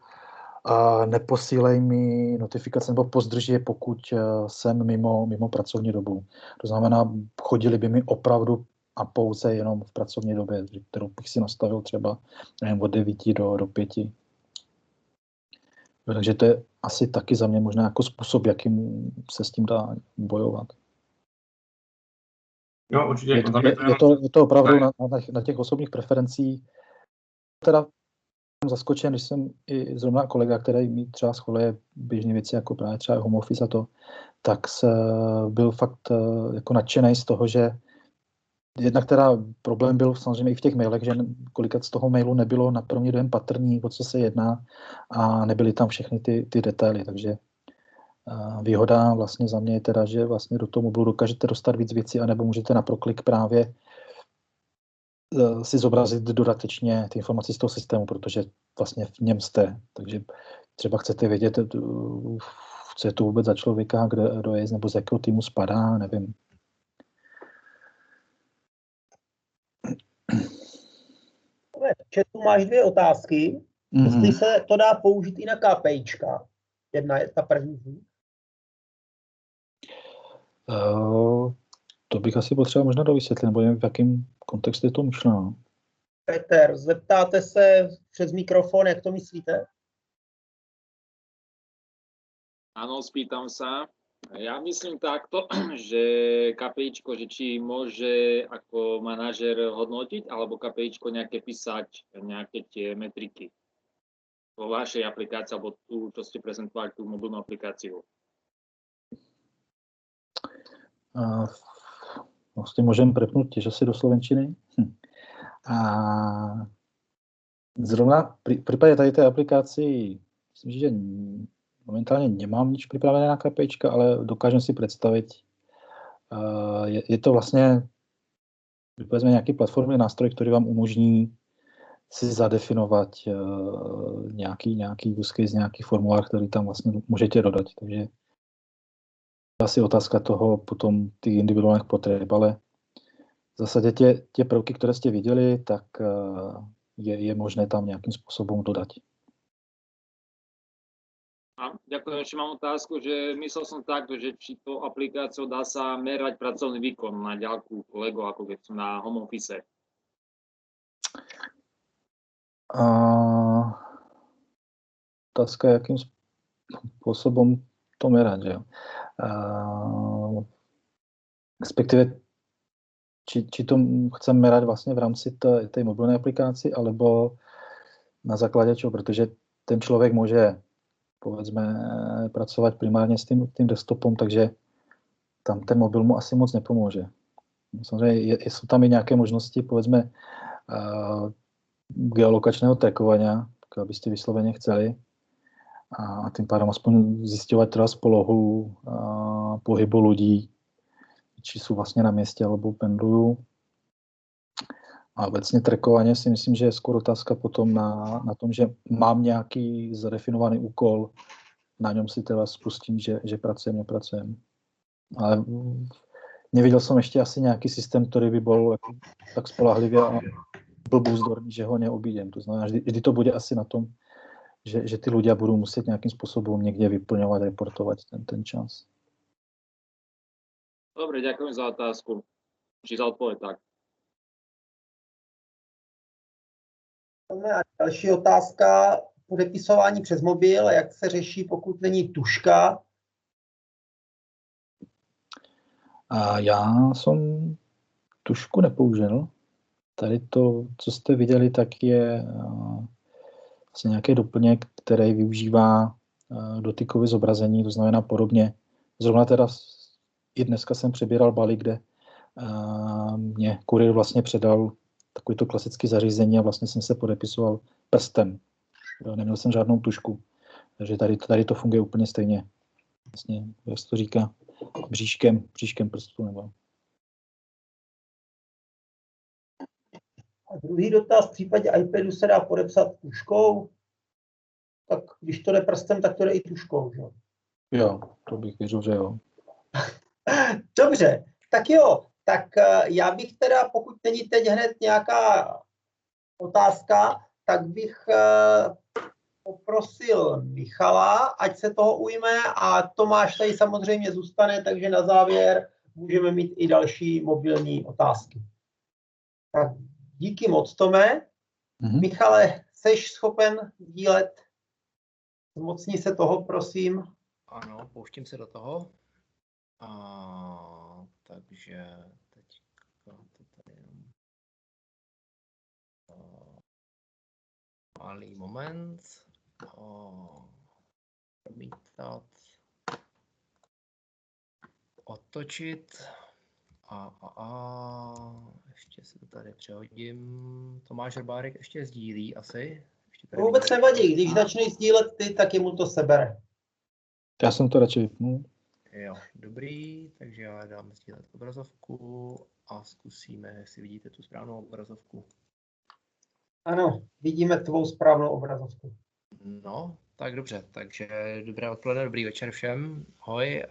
neposílej mi notifikace nebo pozdrž je, pokud jsem mimo pracovní dobu. To znamená, chodili by mi opravdu a pouze jenom v pracovní době, kterou bych si nastavil třeba nevím, od 9 do 5. Takže to je asi taky za mě možná jako způsob, jakým se s tím dá bojovat. Jo, určitě. Je to opravdu na těch osobních preferencích. Teda jsem zaskočen, když jsem i zrovna kolega, který mi třeba schvaluje běžné věci, jako právě třeba home office a to, tak byl fakt jako nadšený z toho, že jednak teda problém byl samozřejmě i v těch mailech, že kolikrát z toho mailu nebylo na první dojem patrný, o co se jedná a nebyly tam všechny ty detaily, takže výhoda vlastně za mě je teda, že vlastně do toho mobilu dokážete dostat víc věcí, anebo můžete na proklik právě si zobrazit dodatečně ty informace z toho systému, protože vlastně v něm jste. Takže třeba chcete vědět, co je to vůbec za člověka, kdo je, nebo z jakého týmu spadá, nevím. V chatu máš 2 otázky. Jestli se to dá použít i na KPIčka. Jedna je ta první. To bych asi potřeboval možná dovysvětlit, nebo v jakém kontextu je to myšleno. Petr, zeptáte se přes mikrofon, jak to myslíte? Áno, spýtam sa. Ja myslím takto, že KPIčko, že či môže ako manažer hodnotiť, alebo KPIčko nejaké písať, nejaké tie metriky vo vašej aplikácii, alebo tu, čo ste prezentovali, tú mobilnú aplikáciu. Vlastně můžeme prepnout těž asi do slovenčiny. A zrovna v případě tady té aplikaci, myslím, že momentálně nemám nič připravené na KPIčka, ale dokážem si představit, je to vlastně nějaký platformní nástroj, který vám umožní si zadefinovat nějaký use case, nějaký formulář, který tam vlastně můžete dodat. Takže asi otázka toho potom těch individuálních potřeb, ale v zásadě tě prvky, které jste viděli, tak je možné tam nějakým způsobem dodat. A ďakujem, ešte mám otázku, že myslel som takto, že či to aplikáciou dá sa merať pracovný výkon na ďalku kolegov, ako keď som na home office. Otázka, jakým spôsobom to merať, že jo. Respektíve, či to chcem merať vlastně v rámci té mobilní aplikaci, alebo na základě čeho, protože ten člověk může, povedzme, pracovat primárně s tím desktopem, takže tam ten mobil mu asi moc nepomůže. Samozřejmě jsou tam i nějaké možnosti, povedzme, geolokačného trackovania, abyste vysloveně chceli, a tím pádem aspoň zjišťovat teda polohu pohybu lidí, či jsou vlastně na městě, alebo pendlují. A obecně trackovanie si myslím, že je skoro otázka potom na tom, že mám nějaký zadefinovaný úkol, na něm si teda spustím, že pracujem, nepracujem. Ale neviděl jsem ještě asi nějaký systém, který by byl jako tak spolahlivě a blbůzdorný, že ho neobídem. To znamená, vždy to bude asi na tom, že ty ľudia budou muset nějakým způsobem někde vyplňovat, reportovat ten čas. Dobre, ďakujem za otázku. Či za odpoveď, tak. A další otázka, podepisování přes mobil, jak se řeší, pokud není tužka? A já jsem tužku nepoužil. Tady to, co jste viděli, tak je vlastně nějaký doplněk, který využívá dotykové zobrazení, to znamená podobně. Zrovna teda i dneska jsem přebíral balík, kde mě kuriér vlastně předal takovýto klasický zařízení a vlastně jsem se podepisoval prstem. Neměl jsem žádnou tužku. Takže tady to funguje úplně stejně. Vlastně, jak se to říká, bříškem prstu. Nebo... A druhý dotaz, v případě iPadu se dá podepsat tužkou? Tak když to jde prstem, tak to jde i tužkou, že? Jo, to bych věřil, že jo. Dobře, tak jo. Tak já bych teda, pokud není teď hned nějaká otázka, tak bych poprosil Michala, ať se toho ujme, a Tomáš tady samozřejmě zůstane, takže na závěr můžeme mít i další mobilní otázky. Tak díky moc, Tome. Michale, seš schopen sdílet? Zmocni se toho, prosím. Ano, pouštím se do toho. Takže teď to tady malý moment. Promítat. Otočit. Ještě si to tady přehodím. Tomáš Rbárek ještě sdílí asi. To vůbec nevadí, když začneš sdílet ty, tak jemu to sebere. Já jsem to radši vypnul. Jo, dobrý, takže já dám sdílet obrazovku a zkusíme, jestli vidíte tu správnou obrazovku. Ano, vidíme tvou správnou obrazovku. No, tak dobře, takže dobré odpoledne, dobrý večer všem. Ahoj,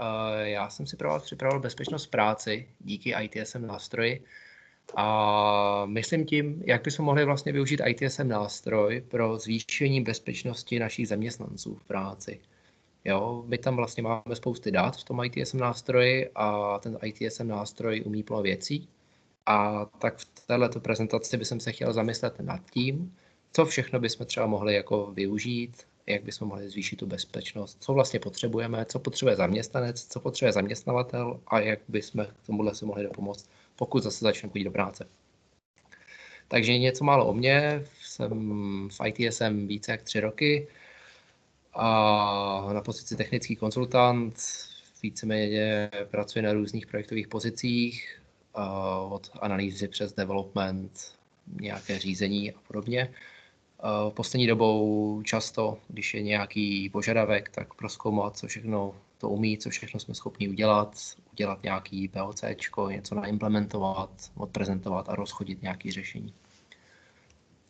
já jsem si pro vás připravil bezpečnost v práci díky ITSM nástroji. A myslím tím, jak bychom mohli vlastně využít ITSM nástroj pro zvýšení bezpečnosti našich zaměstnanců v práci. Jo, my tam vlastně máme spousty dat v tom ITSM nástroji a ten ITSM nástroj umí plno věcí. A tak v této prezentaci bych se chtěl zamyslet nad tím, co všechno bychom třeba mohli jako využít, jak bychom mohli zvýšit tu bezpečnost, co vlastně potřebujeme, co potřebuje zaměstnanec, co potřebuje zaměstnavatel a jak bychom k tomuhle se mohli dopomoct, pokud zase začneme chodit do práce. Takže něco málo o mně, jsem v ITSM více jak 3 roky a na pozici technický konzultant, víceméně pracuji na různých projektových pozicích, od analýzy přes development, nějaké řízení a podobně. Poslední dobou často, když je nějaký požadavek, tak prozkoumat, co všechno to umí, co všechno jsme schopni udělat nějaký POCčko, něco naimplementovat, odprezentovat a rozchodit nějaké řešení.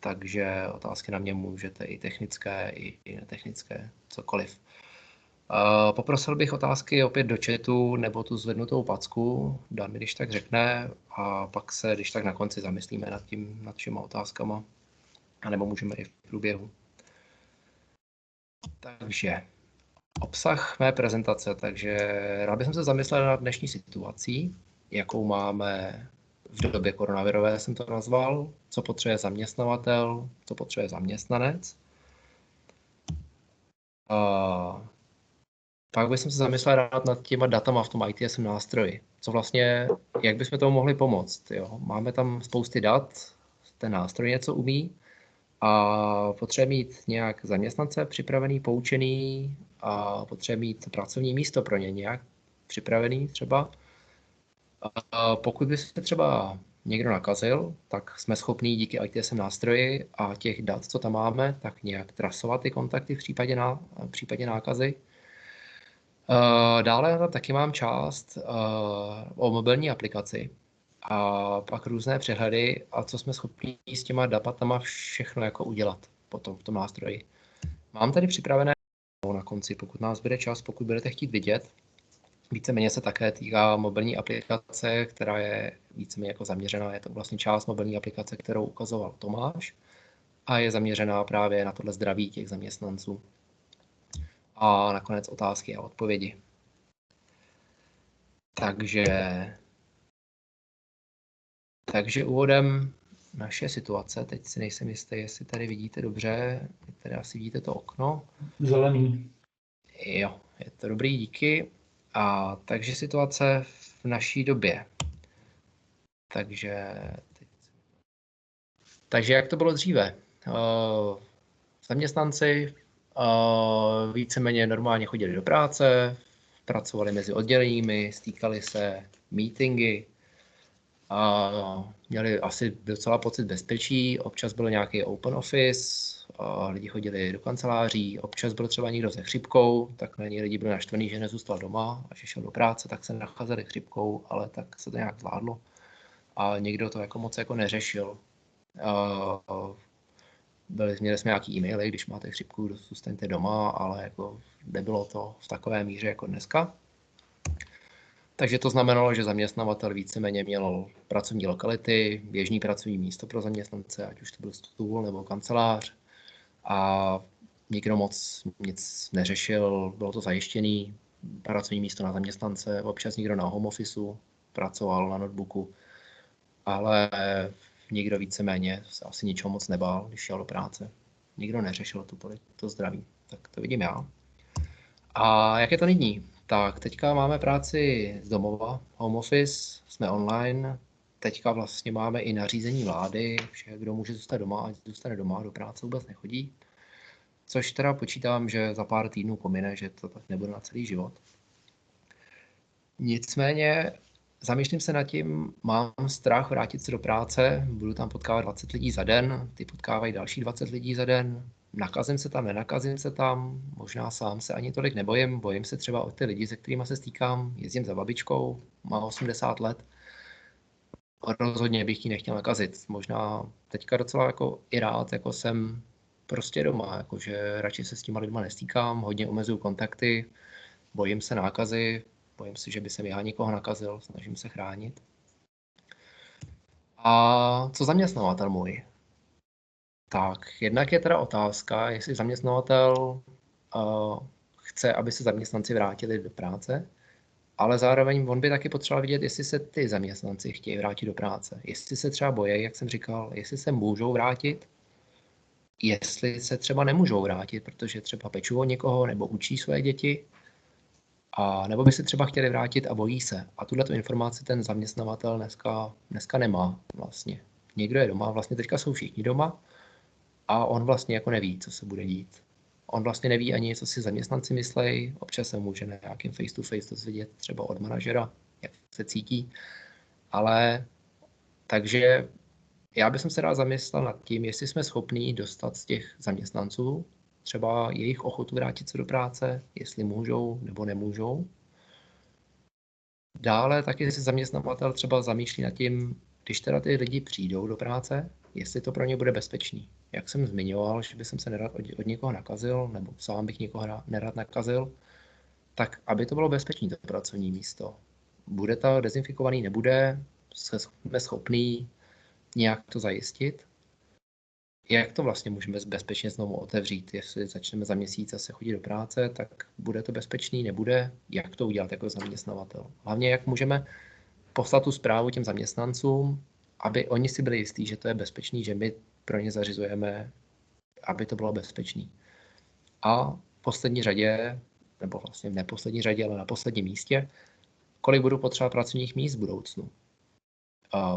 Takže otázky na mě můžete i technické, i netechnické, cokoliv. Poprosil bych otázky opět do chatu nebo tu zvednutou packu, Dan mi když tak řekne, a pak se když tak na konci zamyslíme nad všema otázkama, anebo můžeme i v průběhu. Takže Obsah mé prezentace, takže rád bych se zamyslel nad dnešní situací, jakou máme v době koronavirové, jsem to nazval, co potřebuje zaměstnavatel, co potřebuje zaměstnanec. Pak bych se zamyslel rád nad těma datama v tom ITSM nástroji. Co vlastně, jak bychom tomu mohli pomoct. Jo? Máme tam spousty dat, ten nástroj něco umí a potřebuje mít nějak zaměstnance připravený, poučený a potřebuje mít pracovní místo pro ně nějak připravený třeba. A pokud by se třeba někdo nakazil, tak jsme schopni díky ITSM nástroji a těch dat, co tam máme, tak nějak trasovat ty kontakty v případě nákazy. Dále taky mám část o mobilní aplikaci a pak různé přehledy a co jsme schopni s těma datama všechno jako udělat potom v tom nástroji. Mám tady připravené na konci, pokud nás bude čas, pokud budete chtít vidět. Víceméně se také týká mobilní aplikace, která je víceméně jako zaměřená. Je to vlastně část mobilní aplikace, kterou ukazoval Tomáš a je zaměřená právě na tohle zdraví těch zaměstnanců. A nakonec otázky a odpovědi. Takže úvodem naše situace, teď si nejsem jistý, jestli tady vidíte dobře, tady asi vidíte to okno. Zelený. Jo, je to dobrý, díky. A takže situace v naší době. Takže jak to bylo dříve? Zaměstnanci víceméně normálně chodili do práce, pracovali mezi odděleními, stýkali se, meetingy, měli asi docela pocit bezpečí, občas byl nějaký open office, lidi chodili do kanceláří, občas byl třeba někdo se chřipkou, tak na něj lidi byli naštvaný, že nezůstal doma a že šel do práce, tak se nacházeli chřipkou, ale tak se to nějak zvládlo a někdo to jako moc jako neřešil. Měli jsme nějaký e-maily, když máte chřipku, zůstaňte doma, ale jako nebylo to v takové míře jako dneska. Takže to znamenalo, že zaměstnavatel víceméně měl pracovní lokality, běžný pracovní místo pro zaměstnance, ať už to byl stůl nebo kancelář. A nikdo moc nic neřešil, bylo to zajištěné pracovní místo na zaměstnance, občas někdo na home officeu, pracoval na notebooku, ale nikdo víceméně se asi ničeho moc nebál, když šel do práce. Nikdo neřešil to zdraví, tak to vidím já. A jak je to nyní? Tak teďka máme práci z domova, home office, jsme online, teďka vlastně máme i nařízení vlády, že kdo může zůstat doma, ať zůstane doma, do práce vůbec nechodí. Což teda počítám, že za pár týdnů pomine, že to tak nebude na celý život. Nicméně zamýšlím se nad tím, mám strach vrátit se do práce, budu tam potkávat 20 lidí za den, ty potkávají další 20 lidí za den, nakazím se tam, nenakazím se tam, možná sám se ani tolik nebojím, bojím se třeba o ty lidi, se kterými se stýkám, jezdím za babičkou, má 80 let, rozhodně bych ji nechtěl nakazit, možná teďka docela jako i rád, jako jsem prostě doma, jakože radši se s těma lidma nestýkám, hodně omezuju kontakty, bojím se nákazy, bojím se, že by se já někoho nakazil, snažím se chránit. A co zaměstnavatel můj? Tak, jednak je teda otázka, jestli zaměstnavatel chce, aby se zaměstnanci vrátili do práce, ale zároveň on by taky potřeboval vidět, jestli se ty zaměstnanci chtějí vrátit do práce. Jestli se třeba bojí, jak jsem říkal, jestli se můžou vrátit, jestli se třeba nemůžou vrátit, protože třeba pečují o někoho nebo učí své děti, a nebo by se třeba chtěli vrátit a bojí se. A tuto informaci ten zaměstnavatel dneska nemá vlastně. Někdo je doma, vlastně teďka jsou všichni doma a on vlastně jako neví, co se bude dít. On vlastně neví ani, co si zaměstnanci myslejí, občas se může na nějakým face-to-face dozvědět třeba od manažera, jak se cítí. Ale takže já bych se rád zamyslel nad tím, jestli jsme schopní dostat z těch zaměstnanců třeba jejich ochotu vrátit se do práce, jestli můžou nebo nemůžou. Dále taky si zaměstnavatel třeba zamýšlí nad tím, když teda ty lidi přijdou do práce, jestli to pro ně bude bezpečný. Jak jsem zmiňoval, že bych se nerad od někoho nakazil, nebo sám bych někoho nerad nakazil, tak aby to bylo bezpečné, to pracovní místo. Bude to dezinfikovaný, nebude, jsme schopní nějak to zajistit. jak to vlastně můžeme bezpečně znovu otevřít? Jestli začneme za měsíc zase chodit do práce, tak bude to bezpečný, nebude? Jak to udělat jako zaměstnavatel? Hlavně, jak můžeme poslat tu zprávu těm zaměstnancům, aby oni si byli jistí, že to je bezpečný, že my pro ně zařizujeme, aby to bylo bezpečný. A v poslední řadě, nebo vlastně v neposlední řadě, ale na posledním místě, kolik budou potřebovat pracovních míst v budoucnu.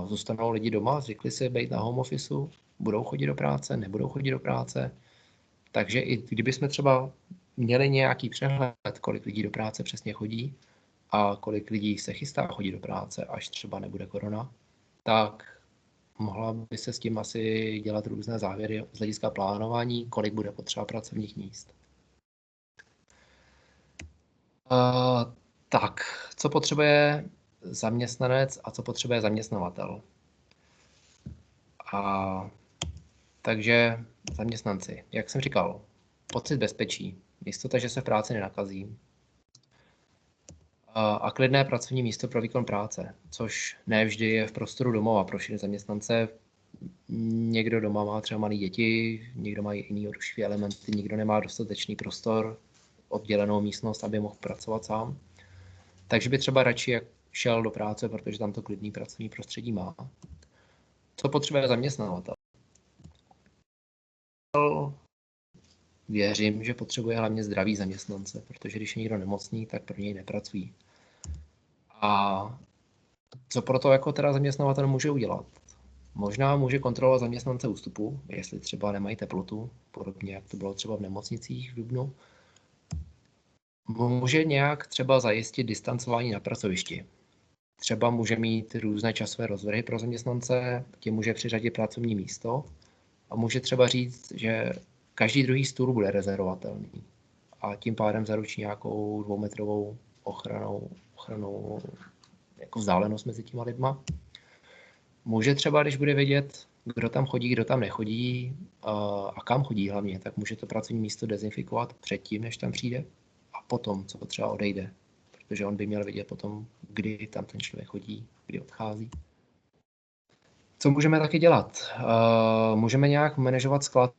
Zůstanou lidi doma, zvykli si být na home officeu, budou chodit do práce, nebudou chodit do práce. Takže i kdybychom třeba měli nějaký přehled, kolik lidí do práce přesně chodí a kolik lidí se chystá chodit do práce, až třeba nebude korona, tak mohla by se s tím asi dělat různé závěry z hlediska plánování, kolik bude potřeba pracovních míst. Tak, co potřebuje zaměstnanec a co potřebuje zaměstnavatel? Takže zaměstnanci, jak jsem říkal, pocit bezpečí, jistota, že se v práci nenakazím a klidné pracovní místo pro výkon práce, což ne vždy je v prostoru domova pro všechny zaměstnance. Někdo doma má třeba malé děti, někdo má jiný rušivé elementy, někdo nemá dostatečný prostor, oddělenou místnost, aby mohl pracovat sám. Takže by třeba radši šel do práce, protože tam to klidný pracovní prostředí má. Co potřebuje zaměstnavatel? Věřím, že potřebuje hlavně zdraví zaměstnance, protože když je někdo nemocný, tak pro něj nepracují. A co pro to jako teda zaměstnavatel může udělat? Možná může kontrolovat zaměstnance ústupu, jestli třeba nemají teplotu, podobně jak to bylo třeba v nemocnicích v dubnu. Může nějak třeba zajistit distancování na pracovišti. Třeba může mít různé časové rozvrhy pro zaměstnance, tím může přiřadit pracovní místo a může třeba říct, že každý druhý stůl bude rezervovatelný a tím pádem zaručí nějakou 2metrovou ochranou jako vzdálenost mezi těma lidma. Může třeba, když bude vědět, kdo tam chodí, kdo tam nechodí a kam chodí hlavně, tak může to pracovní místo dezinfikovat předtím, než tam přijde a potom, co třeba odejde. Protože on by měl vědět potom, kdy tam ten člověk chodí, kdy odchází. Co můžeme taky dělat? Můžeme nějak manažovat sklad,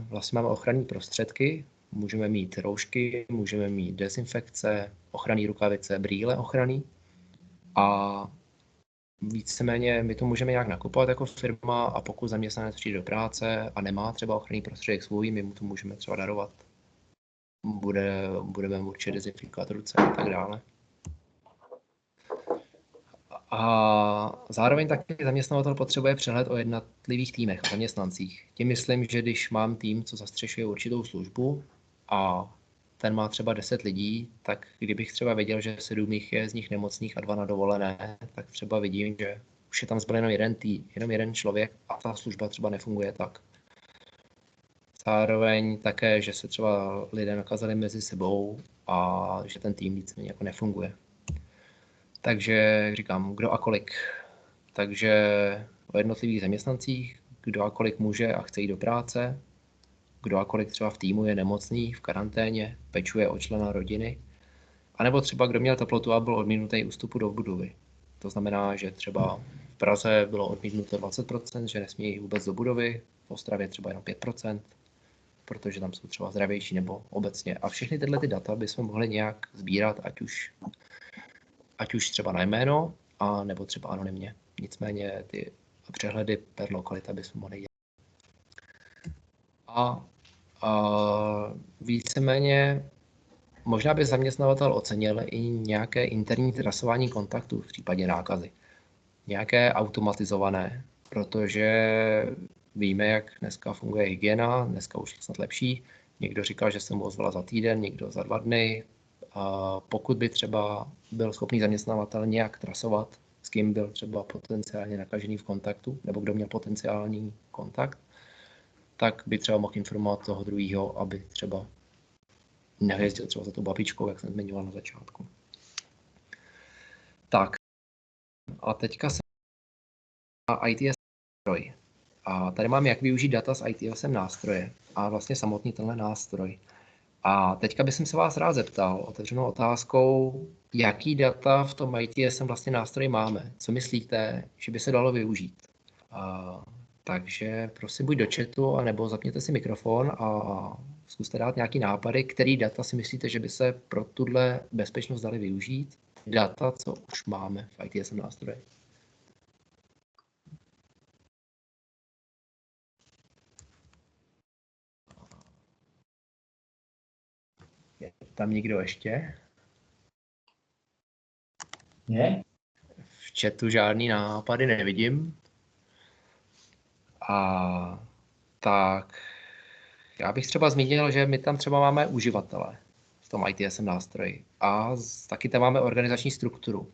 vlastně máme ochranné prostředky, můžeme mít roušky, můžeme mít dezinfekce, ochranné rukavice, brýle ochranný a víceméně my to můžeme nějak nakupovat jako firma a pokud zaměstnanec přijde do práce a nemá třeba ochranný prostředek svůj, my mu to můžeme třeba darovat. Budeme určitě dezinfikovat ruce a tak dále. A zároveň taky zaměstnavatel potřebuje přehled o jednotlivých týmech a zaměstnancích. Tím myslím, že když mám tým, co zastřešuje určitou službu a ten má třeba 10 lidí, tak kdybych třeba věděl, že 7 je z nich nemocných a 2 na dovolené, tak třeba vidím, že už je tam zbyl jenom jeden člověk a ta služba třeba nefunguje tak. Zároveň také, že se třeba lidé nakazili mezi sebou a že ten tým víceméně jako nefunguje. Takže, jak říkám, kdo a kolik. Takže o jednotlivých zaměstnancích, kdo a kolik může a chce jít do práce, kdo a kolik třeba v týmu je nemocný, v karanténě, pečuje o člena rodiny, anebo třeba kdo měl teplotu a byl odmítnutý ústupu do budovy. To znamená, že třeba v Praze bylo odmítnuto 20%, že nesmí jít vůbec do budovy, v Ostravě třeba jenom 5%, protože tam jsou třeba zdravější nebo obecně. A všechny tyhle data bychom mohli nějak sbírat, ať už třeba na jméno, a nebo třeba anonymně. Nicméně ty přehledy per lokalita bychom mohli dělat. A víceméně možná by zaměstnavatel ocenil i nějaké interní trasování kontaktů v případě nákazy. Nějaké automatizované, protože víme, jak dneska funguje hygiena, dneska už je snad lepší. Někdo říkal, že se mu ozvala za týden, někdo za 2 dny. A pokud by třeba byl schopný zaměstnavatel nějak trasovat, s kým byl třeba potenciálně nakažený v kontaktu, nebo kdo měl potenciální kontakt, tak by třeba mohl informovat toho druhého, aby třeba nejezdil třeba za tou babičkou, jak jsem zmiňoval na začátku. Tak, a teďka se na ITS nástroj. A tady mám, jak využít data z ITSM nástroje a vlastně samotný tenhle nástroj. A teďka bych se vás rád zeptal otevřenou otázkou, jaký data v tom ITSM vlastně nástroji máme. Co myslíte, že by se dalo využít? Takže prosím buď do chatu, anebo zapněte si mikrofon a zkuste dát nějaký nápady, který data si myslíte, že by se pro tuhle bezpečnost dali využít. Data, co už máme v ITSM nástroji. Je tam někdo ještě? Ne? V chatu žádný nápady nevidím. A tak já bych třeba zmínil, že my tam třeba máme uživatele v tom ITSM nástroji a taky tam máme organizační strukturu.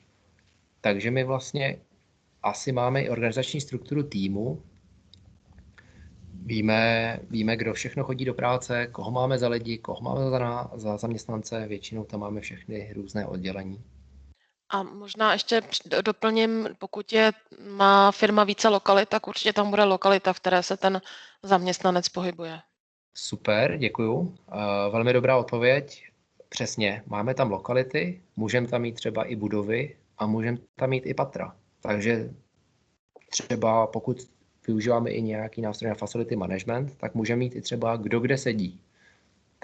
Takže my vlastně asi máme i organizační strukturu týmu. Víme, kdo všechno chodí do práce, koho máme za lidi, koho máme za zaměstnance, většinou tam máme všechny různé oddělení. A možná ještě doplním, pokud má firma více lokalit, tak určitě tam bude lokalita, v které se ten zaměstnanec pohybuje. Super, děkuju. Velmi dobrá odpověď. Přesně, máme tam lokality, můžeme tam mít třeba i budovy a můžeme tam mít i patra. Takže třeba pokud využíváme i nějaký nástroj na facility management, tak můžeme mít i třeba kdo kde sedí.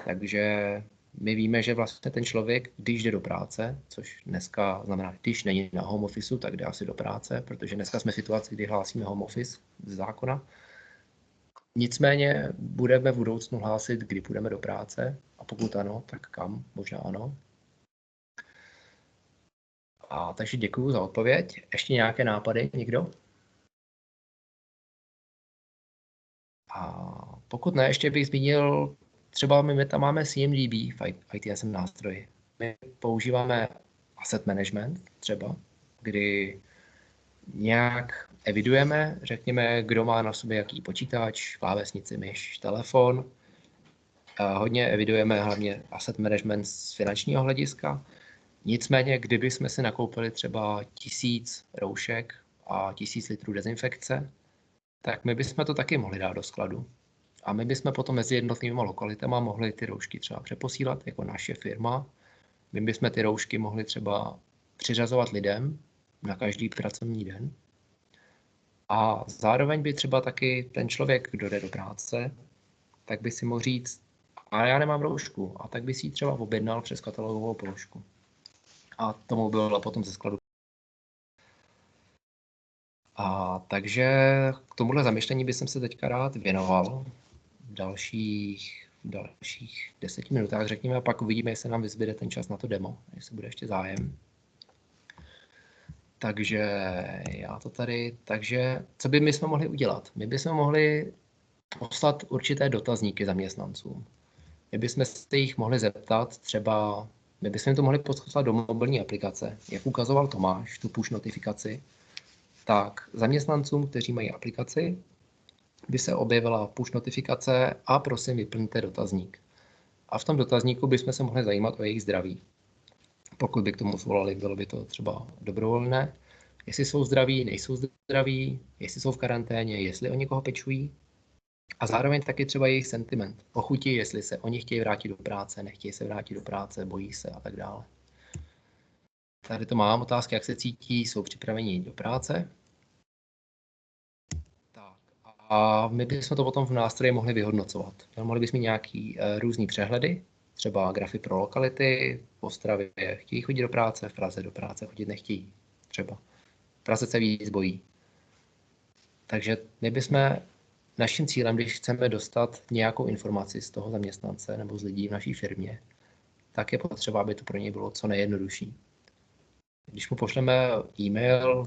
Takže my víme, že vlastně ten člověk, když jde do práce, což dneska znamená, když není na home officeu, tak jde asi do práce, protože dneska jsme v situaci, kdy hlásíme home office z zákona. Nicméně budeme v budoucnu hlásit, kdy půjdeme do práce a pokud ano, tak kam, možná ano. Takže děkuju za odpověď. Ještě nějaké nápady, někdo? A pokud ne, ještě bych zmínil, třeba my tam máme CMDB v ITSM nástroji. My používáme asset management třeba, kdy nějak evidujeme, řekněme, kdo má na sobě jaký počítač, klávesnici, myš, telefon. Hodně evidujeme hlavně asset management z finančního hlediska. Nicméně, kdyby jsme si nakoupili třeba 1000 roušek a 1000 litrů dezinfekce, tak my bychom to taky mohli dát do skladu. A my bychom potom mezi jednotlivými lokalitama mohli ty roušky třeba přeposílat jako naše firma. My bychom ty roušky mohli třeba přiřazovat lidem na každý pracovní den. A zároveň by třeba taky ten člověk, kdo jde do práce, tak by si mohl říct, a já nemám roušku, a tak by si ji třeba objednal přes katalogovou položku. A tomu byla potom ze skladu. Takže k tomuhle zamyšlení bych se teďka rád věnoval v dalších 10 minutách, řekněme, a pak uvidíme, jestli nám vyzbyde ten čas na to demo, jestli bude ještě zájem. Takže co by my jsme mohli udělat? My bychom mohli poslat určité dotazníky zaměstnancům. My bychom se jich mohli zeptat třeba, my bychom to mohli poslat do mobilní aplikace, jak ukazoval Tomáš, tu push notifikaci. Tak zaměstnancům, kteří mají aplikaci, by se objevila push notifikace a prosím vyplňte dotazník. A v tom dotazníku bychom se mohli zajímat o jejich zdraví. Pokud by k tomu zvolali, bylo by to třeba dobrovolné. Jestli jsou zdraví, nejsou zdraví, jestli jsou v karanténě, jestli o někoho pečují. A zároveň taky třeba jejich sentiment, pochutí, jestli se oni chtějí vrátit do práce, nechtějí se vrátit do práce, bojí se a tak dále. Tady to mám otázky, jak se cítí, jsou připraveni jít do práce. Tak. A my bychom to potom v nástroji mohli vyhodnocovat. Mohli bychom mít nějaký různý přehledy, třeba grafy pro lokality, v Ostravě chtějí chodit do práce, v Praze do práce chodit nechtějí. Třeba. V Praze se víc bojí. Takže my bychom, naším cílem, když chceme dostat nějakou informaci z toho zaměstnance nebo z lidí v naší firmě, tak je potřeba, aby to pro něj bylo co nejjednodušší. Když mu pošleme e-mail,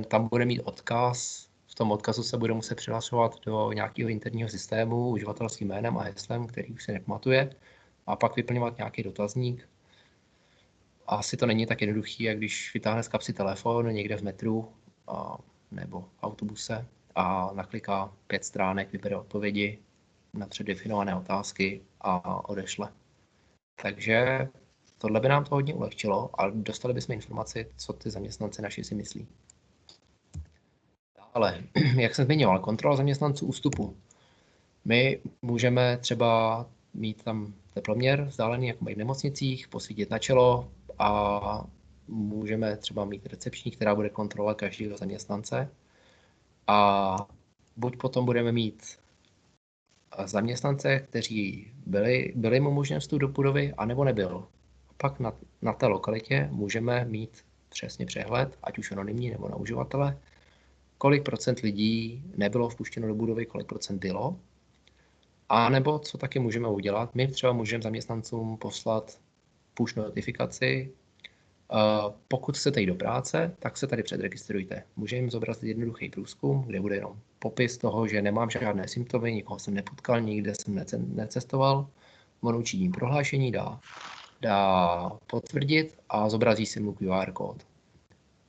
tam bude mít odkaz, v tom odkazu se bude muset přihlašovat do nějakého interního systému uživatelským jménem a heslem, který už si nepamatuje, a pak vyplňovat nějaký dotazník. Asi to není tak jednoduchý, jak když vytáhne z kapsy telefon někde v metru nebo v autobuse a nakliká 5 stránek, vybere odpovědi na předdefinované otázky a odešle. Takže tohle by nám to hodně ulehčilo a dostali bychom informaci, co ty zaměstnanci naši si myslí. Ale, jak jsem zmiňoval, kontrola zaměstnanců ústupu. My můžeme třeba mít tam teploměr vzdálený, jako mají v nemocnicích, posvítit na čelo a můžeme třeba mít recepční, která bude kontrolovat každého zaměstnance. A buď potom budeme mít zaměstnance, kteří byli mu možné vstup do budovy, anebo nebyl. Pak na té lokalitě můžeme mít přesně přehled, ať už anonymní nebo na uživatele, kolik procent lidí nebylo vpuštěno do budovy, kolik procent bylo. A nebo co taky můžeme udělat, my třeba můžeme zaměstnancům poslat push notifikaci. Pokud chcete jít do práce, tak se tady předregistrujte. Můžeme jim zobrazit jednoduchý průzkum, kde bude jenom popis toho, že nemám žádné symptomy, nikoho jsem nepotkal, nikde jsem necestoval. On učiní prohlášení, dá potvrdit a zobrazí si mu QR kód.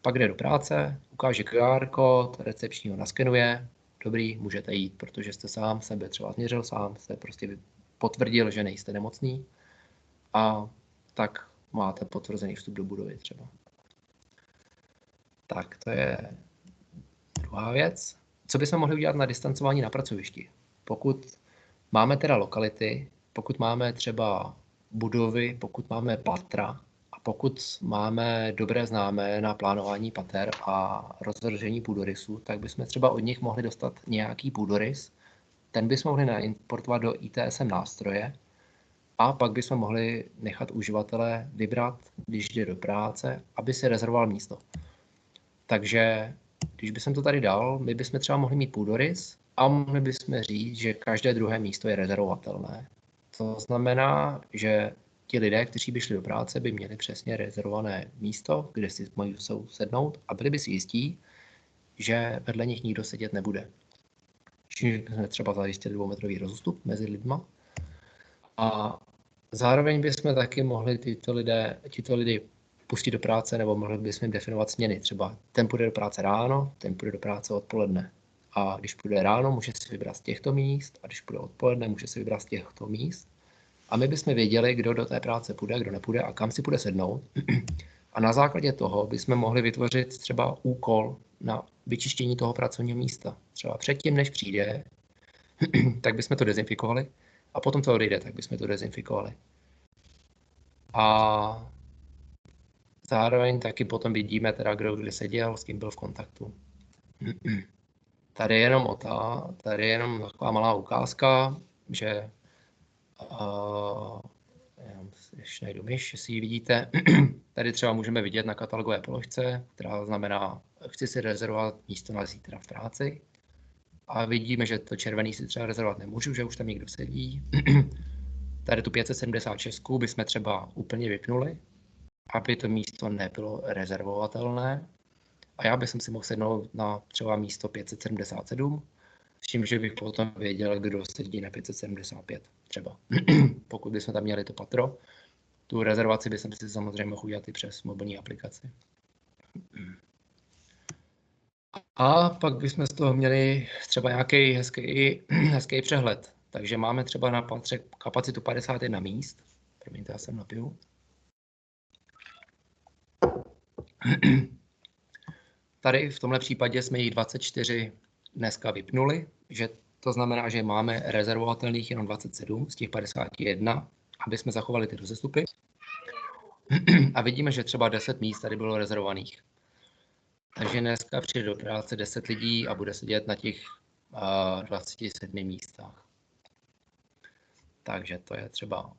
Pak jde do práce, ukáže QR kód, recepční ho naskenuje, dobrý, můžete jít, protože jste sám sebe třeba změřil, sám jste prostě potvrdil, že nejste nemocný a tak máte potvrzený vstup do budovy třeba. Tak to je druhá věc. Co bychom mohli udělat na distancování na pracovišti? Pokud máme teda lokality, pokud máme třeba budovy, pokud máme patra a pokud máme dobré známé na plánování pater a rozvržení půdorysů, tak bychom třeba od nich mohli dostat nějaký půdorys. Ten bychom mohli naimportovat do ITSM nástroje a pak bychom mohli nechat uživatele vybrat, když jde do práce, aby si rezervoval místo. Takže když bychom to tady dal, my bychom třeba mohli mít půdorys a mohli bychom říct, že každé druhé místo je rezervovatelné. To znamená, že ti lidé, kteří by šli do práce, by měli přesně rezervované místo, kde si mají sednout a byli by si jistí, že vedle nich nikdo sedět nebude. Čímž bychom třeba zajistili 2metrový rozestup mezi lidma. A zároveň bychom taky mohli tyto lidi pustit do práce, nebo mohli bychom jim definovat směny. Třeba ten půjde do práce ráno, ten půjde do práce odpoledne. A když půjde ráno, může si vybrat z těchto míst, a když půjde odpoledne, může si vybrat z těchto míst. A my bychom věděli, kdo do té práce půjde, kdo nepůjde a kam si půjde sednout. A na základě toho bychom mohli vytvořit třeba úkol na vyčištění toho pracovního místa. Třeba předtím, než přijde, tak bychom to dezinfikovali. A potom to odejde, tak bychom to dezinfikovali. A zároveň taky potom vidíme, teda, kdo kde seděl, s kým byl v kontaktu. Tady je jenom taková malá ukázka, že ještě najdu myš, jestli ji vidíte. Tady třeba můžeme vidět na katalogové položce, která znamená, chci si rezervovat místo na zítra v práci. A vidíme, že to červený si třeba rezervovat nemůžu, že už tam někdo sedí. Tady tu 576 bychom třeba úplně vypnuli, aby to místo nebylo rezervovatelné. A já bych si mohl sednout na třeba místo 577, s tím, že bych potom věděl, kdo sedí na 575 třeba. Pokud bychom tam měli to patro, tu rezervaci bychom si samozřejmě mohl udělat i přes mobilní aplikaci. A pak bychom z toho měli třeba nějaký hezký přehled. Takže máme třeba na patře kapacitu 51 míst. Promiňte, já jsem napiju. Tady v tomhle případě jsme jich 24 dneska vypnuli, že to znamená, že máme rezervovatelných jenom 27 z těch 51, aby jsme zachovali ty rozestupy. A vidíme, že třeba 10 míst tady bylo rezervovaných. Takže dneska přijde do práce 10 lidí a bude sedět na těch 27 místách. Takže to je třeba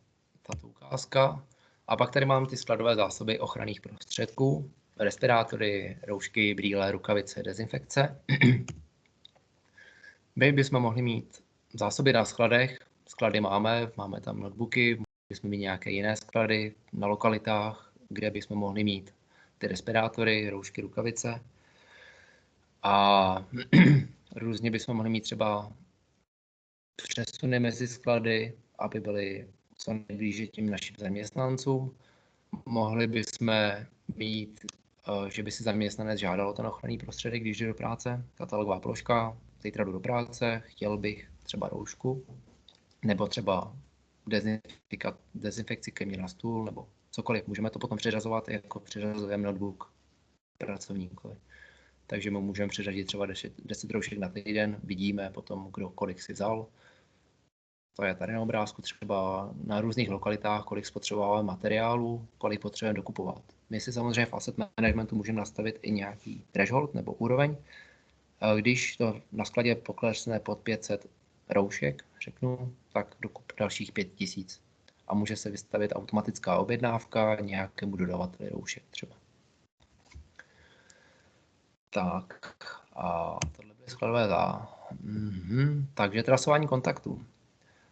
tato ukázka. A pak tady mám ty skladové zásoby ochranných prostředků, respirátory, roušky, brýle, rukavice, dezinfekce. My bychom mohli mít zásoby na skladech. Sklady máme tam notebooky, mohli bychom mít nějaké jiné sklady na lokalitách, kde bychom mohli mít ty respirátory, roušky, rukavice. A různě bychom mohli mít třeba přesuny mezi sklady, aby byly co nejblíže těm našim zaměstnancům. Mohli bychom mít, že by si zaměstnanec žádal ten ochranný prostředek, když jde do práce, katalogová položka, zítra jdu do práce, chtěl bych třeba roušku, nebo třeba dezinfekci ke mně na stůl, nebo cokoliv. Můžeme to potom přiřazovat, jako přiřazujeme notebook pracovníkovi. Takže my můžeme přiřadit třeba 10 roušek na týden, vidíme potom, kdo kolik si vzal. To je tady na obrázku třeba na různých lokalitách, kolik spotřebováváme materiálu, kolik potřebujeme dokupovat. My si samozřejmě v asset managementu můžeme nastavit i nějaký threshold nebo úroveň, Když to na skladě poklesne pod 500 roušek, řeknu, tak dokup dalších 5000. A může se vystavit automatická objednávka nějakému dodavateli roušek třeba. Tak a tohle byly skladové Takže trasování kontaktů.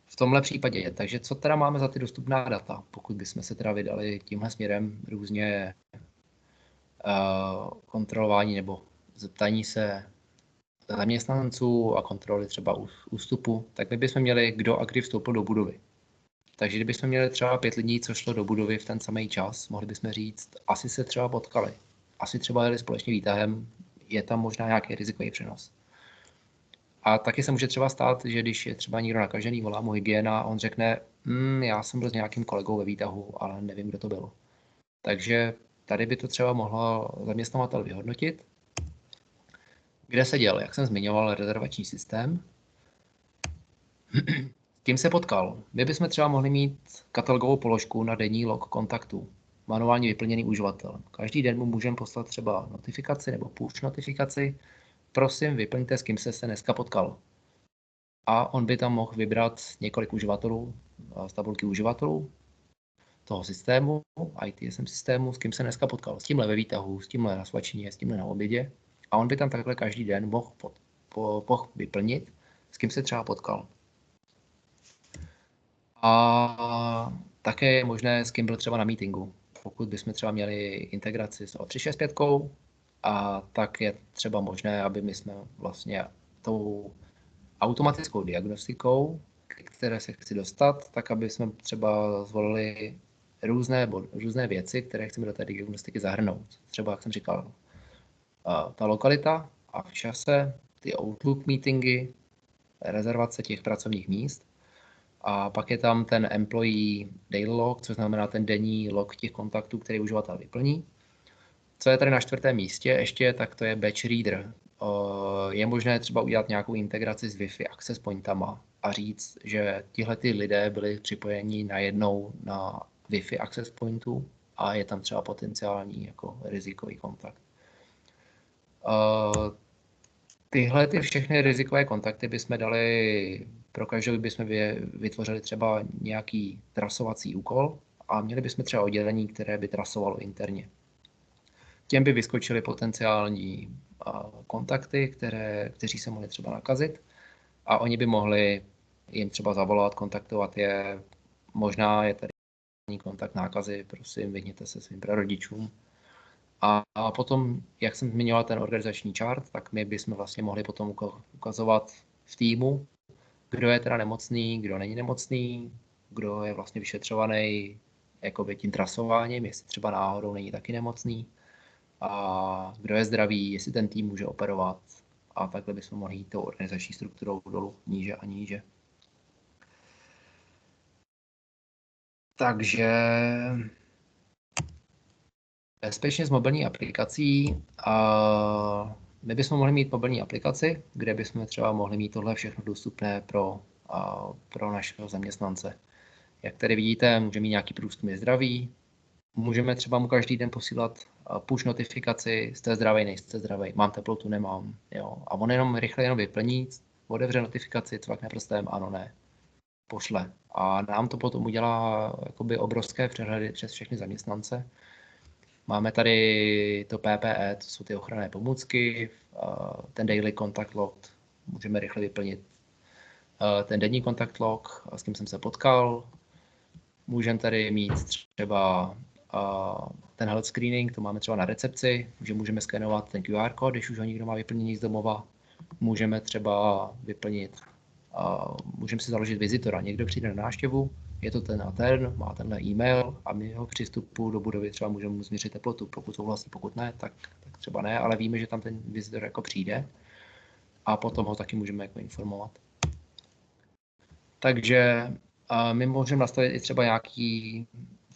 V tomhle případě je. Takže co teda máme za ty dostupná data, pokud bychom se teda vydali tímhle směrem různě kontrolování nebo zeptání se zaměstnanců a kontroly třeba ústupu, tak my bychom měli, kdo a kdy vstoupil do budovy. Takže kdybychom měli třeba 5 lidí, co šlo do budovy v ten samý čas, mohli bychom říct, asi se třeba potkali, asi třeba jeli společně výtahem, je tam možná nějaký rizikový přenos. A taky se může třeba stát, že když je třeba někdo nakažený, volá mu hygiena, on řekne, já jsem byl s nějakým kolegou ve výtahu, ale nevím, kdo to byl. Takže tady by to třeba mohlo zaměstnavatel vyhodnotit. Kde se děl, jak jsem zmiňoval, rezervační systém. S kým se potkal? My bychom třeba mohli mít katalogovou položku na denní log kontaktů, manuálně vyplněný uživatelem. Každý den mu můžeme poslat třeba notifikaci nebo push notifikaci. Prosím, vyplňte, s kým se dneska potkal. A on by tam mohl vybrat několik uživatelů z tabulky uživatelů toho systému, ITSM systému, s kým se dneska potkal. S tímhle ve výtahu, s tímhle na svačině, s tímhle na obědě. A on by tam takhle každý den mohl vyplnit, s kým se třeba potkal. A také je možné, s kým byl třeba na meetingu. Pokud bychom třeba měli integraci s O365, a tak je třeba možné, aby my jsme vlastně tou automatickou diagnostikou, k které se chci dostat, tak aby jsme třeba zvolili různé věci, které chceme do té diagnostiky zahrnout. Třeba, jak jsem říkal, ta lokalita a v čase, ty Outlook meetingy, rezervace těch pracovních míst. A pak je tam ten employee daily log, což znamená ten denní log těch kontaktů, který uživatel vyplní. Co je tady na 4. místě ještě, tak to je batch reader. Je možné třeba udělat nějakou integraci s Wi-Fi access pointama a říct, že tihle ty lidé byli připojeni najednou na Wi-Fi access pointu a je tam třeba potenciální jako rizikový kontakt. Tyhle ty všechny rizikové kontakty bychom dali, pro každou bychom vytvořili třeba nějaký trasovací úkol a měli bychom třeba oddělení, které by trasovalo interně. Těm by vyskočily potenciální kontakty, kteří se mohli třeba nakazit a oni by mohli jim třeba zavolat, kontaktovat je. Možná je tady kontakt nákazy, prosím, vyhněte se svým prarodičům. A potom, jak jsem zmiňoval ten organizační chart, tak my bychom vlastně mohli potom ukazovat v týmu, kdo je teda nemocný, kdo není nemocný, kdo je vlastně vyšetřovaný jakoby tím trasováním, jestli třeba náhodou není taky nemocný, a kdo je zdravý, jestli ten tým může operovat. A takhle bychom mohli jít tou organizační strukturou dolů níže a níže. Takže bezpečně s mobilní aplikací. My bychom mohli mít mobilní aplikaci, kde bychom třeba mohli mít tohle všechno dostupné pro našeho zaměstnance. Jak tady vidíte, můžeme mít nějaký průzkum zdraví. Můžeme třeba mu každý den posílat push notifikaci, jste zdravý, nejste zdravý, mám teplotu, nemám. Jo. A on jenom rychle vyplní, otevře notifikaci, cvakne prstem, ano, ne, pošle. A nám to potom udělá jakoby obrovské přehledy přes všechny zaměstnance. Máme tady to PPE, to jsou ty ochranné pomůcky, ten daily contact log, můžeme rychle vyplnit ten denní contact log, s kým jsem se potkal. Můžeme tady mít třeba ten health screening, to máme třeba na recepci, že můžeme skenovat ten QR kód, když už ho někdo má vyplněný z domova. Můžeme třeba vyplnit, můžeme si založit vizitora. Někdo přijde na návštěvu, je to ten a ten, má tenhle e-mail a my ho při vstupu do budovy třeba můžeme mu změřit teplotu. Pokud souhlasí, pokud ne, tak třeba ne, ale víme, že tam ten vizitor jako přijde a potom ho taky můžeme jako informovat. Takže my můžeme nastavit i třeba nějaký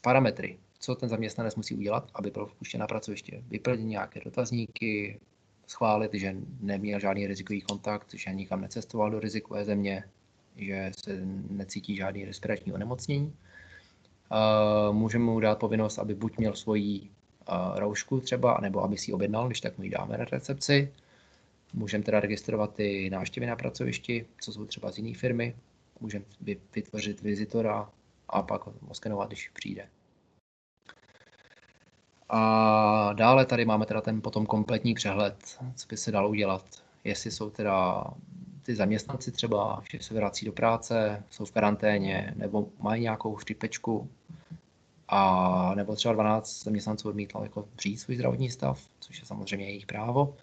parametry, co ten zaměstnanec musí udělat, aby byl vpuštěn na pracoviště. Vyplnit nějaké dotazníky, schválit, že neměl žádný rizikový kontakt, že nikam necestoval do rizikové země, že se necítí žádný respirační onemocnění. Můžeme mu dát povinnost, aby buď měl svoji roušku třeba, nebo aby si ji objednal, když tak mu ji dáme na recepci. Můžeme teda registrovat ty návštěvy na pracovišti, co jsou třeba z jiné firmy. Můžeme vytvořit vizitora a pak ho oskenovat, když přijde. A dále tady máme teda ten potom kompletní přehled, co by se dalo udělat. Jestli jsou teda ty zaměstnanci třeba, že se vrací do práce, jsou v karanténě, nebo mají nějakou chřipečku, a nebo třeba 12 zaměstnanců odmítlo jako říct svůj zdravotní stav, což je samozřejmě jejich právo.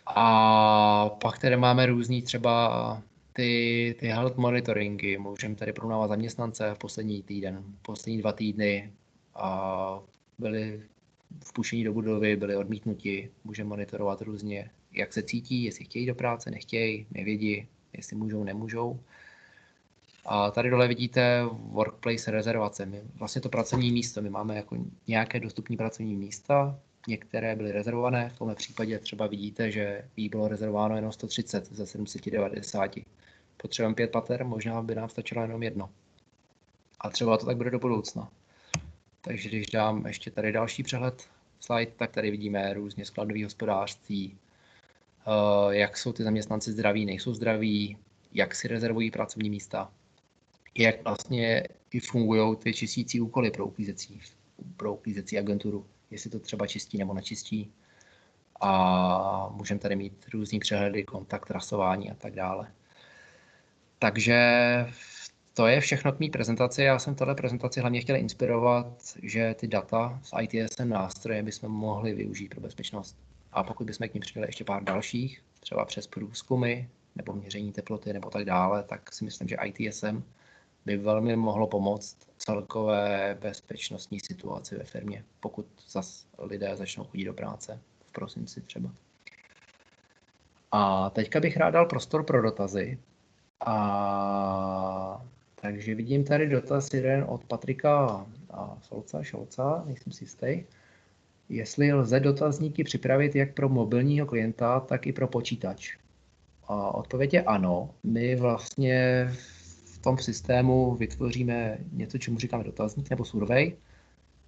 A pak tady máme různý třeba ty health monitoringy. Můžeme tady porovnávat zaměstnance v poslední týden, poslední 2 týdny a byli vpuštění do budovy, byli odmítnuti. Můžeme monitorovat různě, jak se cítí, jestli chtějí do práce, nechtějí, nevědí, jestli můžou, nemůžou. A tady dole vidíte workplace rezervace. Vlastně to pracovní místo, my máme jako nějaké dostupné pracovní místa, některé byly rezervované, v tomhle případě třeba vidíte, že jí bylo rezervováno jenom 130 ze 790. Potřebujeme 5 pater, možná by nám stačilo jenom 1. A třeba to tak bude do budoucna. Takže když dám ještě tady další přehled slide, tak tady vidíme různě skladové hospodářství, jak jsou ty zaměstnanci zdraví, nejsou zdraví, jak si rezervují pracovní místa, jak vlastně i fungují ty čistící úkoly pro uklízecí agenturu, jestli to třeba čistí nebo nečistí. A můžeme tady mít různý přehledy, kontakt, trasování a tak dále. Takže to je všechno k mý prezentaci. Já jsem tohle prezentaci hlavně chtěl inspirovat, že ty data z ITSM nástroje bychom mohli využít pro bezpečnost. A pokud bychom k nim přidali ještě pár dalších, třeba přes průzkumy nebo měření teploty nebo tak dále, tak si myslím, že ITSM by velmi mohlo pomoct celkové bezpečnostní situaci ve firmě, pokud zas lidé začnou chodit do práce v prosinci třeba. A teďka bych rád dal prostor pro dotazy. Takže vidím tady dotaz jeden od Patrika Šolca, nejsem si jistý. Jestli lze dotazníky připravit jak pro mobilního klienta, tak i pro počítač. A odpověď je ano. My vlastně v tom systému vytvoříme něco, čemu říkáme dotazník nebo survey.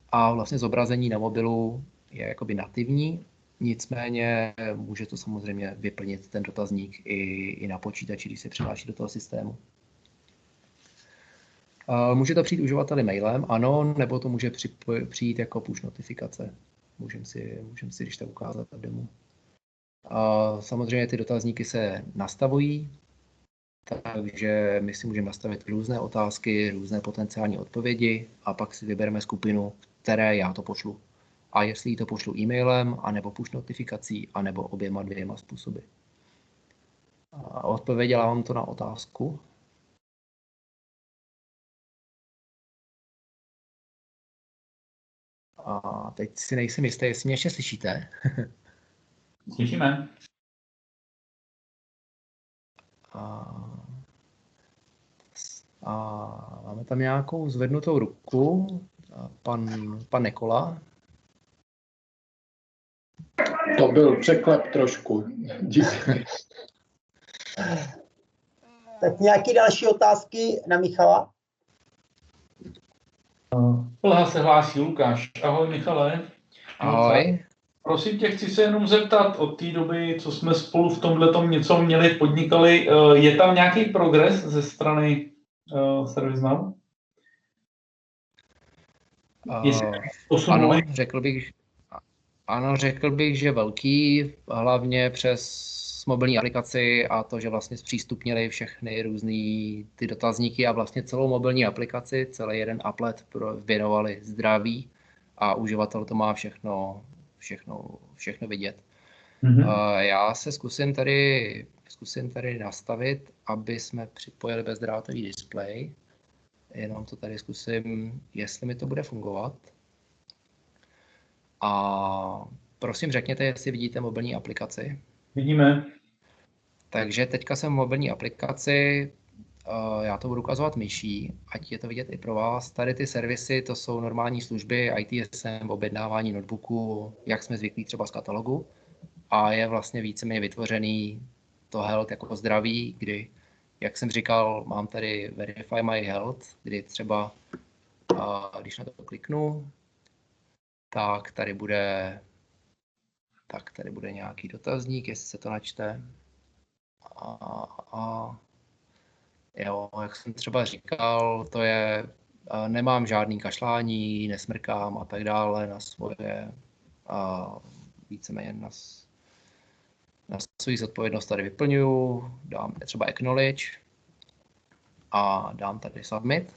A vlastně zobrazení na mobilu je jakoby nativní. Nicméně může to samozřejmě vyplnit ten dotazník i na počítači, když se přihláší do toho systému. Může to přijít uživateli mailem, ano, nebo to může přijít jako push notifikace. Můžeme si když tak ukázat v demo. Samozřejmě ty dotazníky se nastavují, takže my si můžeme nastavit různé otázky, různé potenciální odpovědi a pak si vybereme skupinu, které já to pošlu. A jestli to pošlu e-mailem, anebo push notifikací, anebo oběma 2 způsoby. Odpověděla vám to na otázku? A teď si nejsem jistý, jestli mě ještě slyšíte. Slyšíme. A máme tam nějakou zvednutou ruku. Pan Nikola. To byl překlep trošku. Díky. Tak nějaké další otázky na Michala? Plha se hlásí Lukáš. Ahoj Michale. Ahoj. Prosím tě, chci se jenom zeptat od té doby, co jsme spolu v tomhletom něco měli, podnikali, je tam nějaký progres ze strany ServiceNow? Ano, řekl bych, že velký, hlavně přes mobilní aplikaci a to, že vlastně zpřístupnili všechny různé ty dotazníky a vlastně celou mobilní aplikaci, celý jeden applet věnovali zdraví a uživatel to má všechno vidět. Mm-hmm. Já se zkusím tady nastavit, aby jsme připojili bezdrátový displej. Jenom to tady zkusím, jestli mi to bude fungovat. A prosím řekněte, jestli vidíte mobilní aplikaci. Vidíme. Takže teďka jsem v mobilní aplikaci, já to budu ukazovat myší, ať je to vidět i pro vás. Tady ty servisy, to jsou normální služby, ITSM, objednávání notebooku, jak jsme zvyklí třeba z katalogu. A je vlastně víceméně vytvořený to health jako zdraví, kdy, jak jsem říkal, mám tady Verify My Health, kdy třeba, když na to kliknu, tak tady bude Tak tady bude nějaký dotazník, jestli se to načte. Jo, jak jsem třeba říkal, to je, nemám žádný kašlání, nesmrkám a tak dále na svoje, víceméně na svou zodpovědnost tady vyplňuju, dám třeba acknowledge a dám tady submit.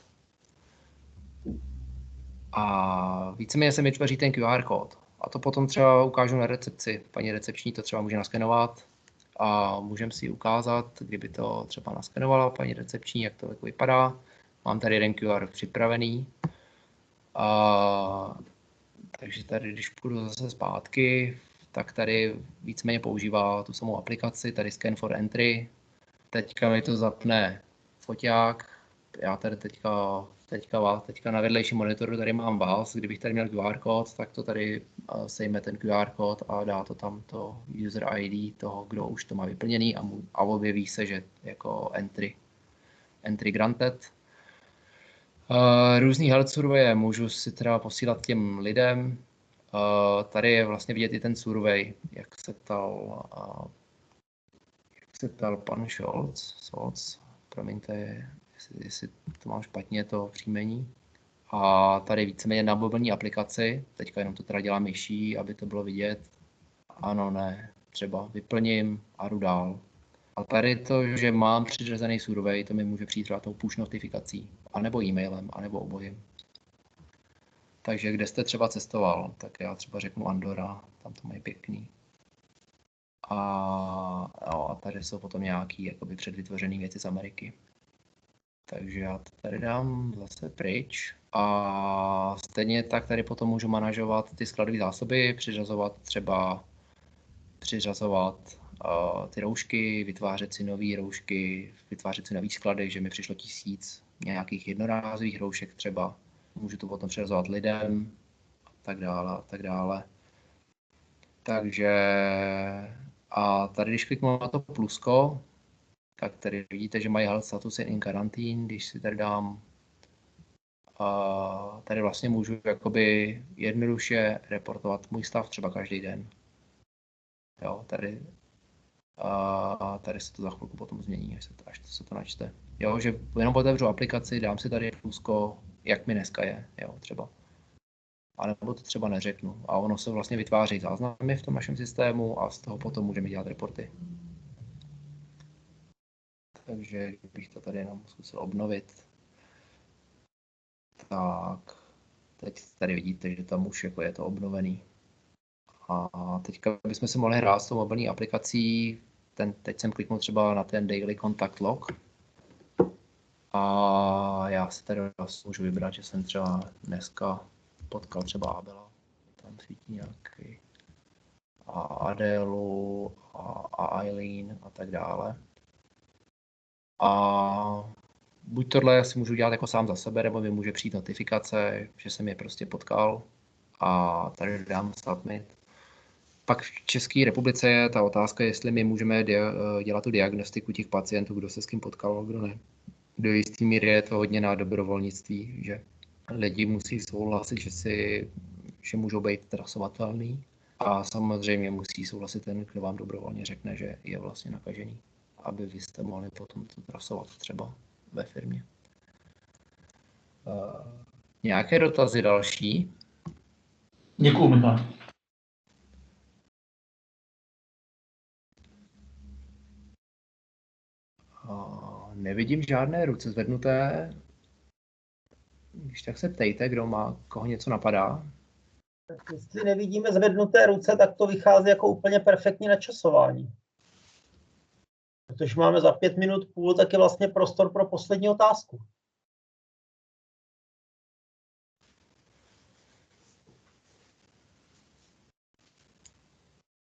A víceméně se mi vytvoří ten QR kód. A to potom třeba ukážu na recepci. Paní recepční to třeba může naskenovat a můžeme si ukázat, kdyby to třeba naskenovala paní recepční, jak to vypadá. Mám tady jeden QR připravený. Takže tady, když půjdu zase zpátky, tak tady víceméně používá tu samou aplikaci, tady Scan for Entry. Teďka mi to zapne foťák. Já tady teďka na vedlejším monitoru tady mám vás. Kdybych tady měl QR kód, tak to tady sejme ten QR kód a dá to tam to user ID toho, kdo už to má vyplněný a objeví se, že jako entry granted. Různý health survey můžu si teda posílat těm lidem. Tady je vlastně vidět i ten survey, jak se ptal pan Scholz, promiňte, jestli to mám špatně, to příjmení. A tady víceméně na mobilní aplikaci, teďka jenom to teda dělám myší, aby to bylo vidět. Ano, ne, třeba vyplním a jdu dál. A tady to, že mám přiřazený survey, to mi může přijít třeba tou push notifikací, anebo e-mailem, anebo obojím. Takže kde jste třeba cestoval, tak já třeba řeknu Andorra, tam to mají pěkný. A tady jsou potom nějaký jakoby předvytvořený věci z Ameriky. Takže já to tady dám zase pryč. A stejně tak tady potom můžu manažovat ty skladové zásoby, přiřazovat ty roušky, vytvářet si nové roušky, vytvářet si nový sklady, že mi přišlo 1000 nějakých jednorázových roušek třeba. Můžu to potom přiřazovat lidem a tak dále. Takže a tady, když kliknu na to plusko, tak tady vidíte, že mají health status in quarantine. Když si tady dám, tady vlastně můžu jakoby jednoduše reportovat můj stav třeba každý den. Jo, tady se to za chvilku potom změní, až se to načte. Jo, že jenom otevřu aplikaci, dám si tady plusko, jak mi dneska je, jo, třeba. A nebo to třeba neřeknu. A ono se vlastně vytváří záznamy v tom našem systému a z toho potom můžeme dělat reporty. Takže bych to tady jenom zkusil obnovit. Tak, teď tady vidíte, že tam už jako je to obnovený. A teďka bychom se mohli hrát s tou mobilní aplikací. Teď jsem kliknul třeba na ten Daily Contact Log. A já si tady můžu vybrat, že jsem třeba dneska potkal třeba Abela. Tam svítí nějaký. A Adélu a Eileen a tak dále. A buď tohle si můžu dělat jako sám za sebe, nebo mi může přijít notifikace, že jsem je prostě potkal a tady dám submit. Pak v České republice je ta otázka, jestli my můžeme dělat tu diagnostiku těch pacientů, kdo se s kým potkal a kdo ne. Do jistý míry je to hodně na dobrovolnictví, že lidi musí souhlasit, že můžou být trasovatelný a samozřejmě musí souhlasit ten, kdo vám dobrovolně řekne, že je vlastně nakažený, aby vy jste mohli potom to trasovat třeba ve firmě. Nějaké dotazy další? Děkuju, Michal. Nevidím žádné ruce zvednuté. Když tak se ptejte, kdo má, koho něco napadá. Tak jestli nevidíme zvednuté ruce, tak to vychází jako úplně perfektní načasování. Protože máme za 5 minut půl, tak je vlastně prostor pro poslední otázku.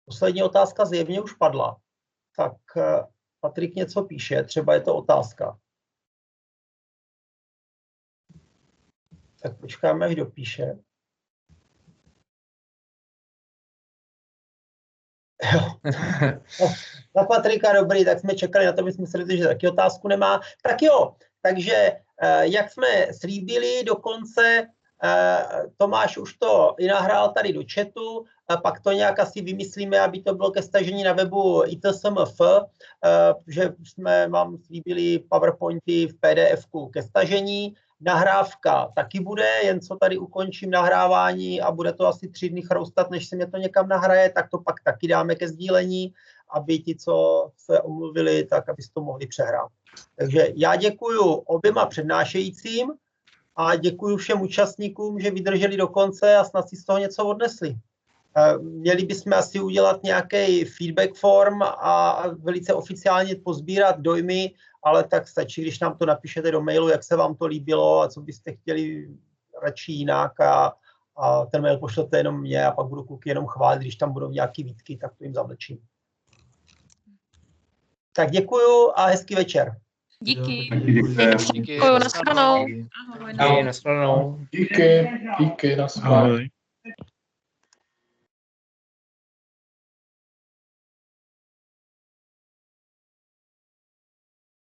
Poslední otázka zjevně už padla. Tak Patrik něco píše, třeba je to otázka. Tak počkáme, až dopíše. Na Patrika dobrý, tak jsme čekali na to, my jsme si mysleli, že taky otázku nemá. Tak jo, takže jak jsme slíbili, dokonce Tomáš už to i nahrál tady do chatu. a pak to nějak asi vymyslíme, aby to bylo ke stažení na webu ITSMF, že mám slíbili PowerPointy v PDF-ku ke stažení. Nahrávka taky bude, jen co tady ukončím nahrávání a bude to asi 3 dny chroustat, než se mě to někam nahraje, tak to pak taky dáme ke sdílení, aby ti, co se omluvili, tak aby to mohli přehrát. Takže já děkuju oběma přednášejícím a děkuju všem účastníkům, že vydrželi do konce a snad si z toho něco odnesli. Měli bychom asi udělat nějaký feedback form a velice oficiálně pozbírat dojmy, ale tak stačí, když nám to napíšete do mailu, jak se vám to líbilo a co byste chtěli radši jinak a ten mail pošlete jenom mě a pak budu kluky jenom chválit, když tam budou nějaké výtky, tak to jim zavlečím. Tak děkuju a hezký večer. Díky. Děkuju, nashledanou. Ahoj, nashledanou. Díky, nashledanou.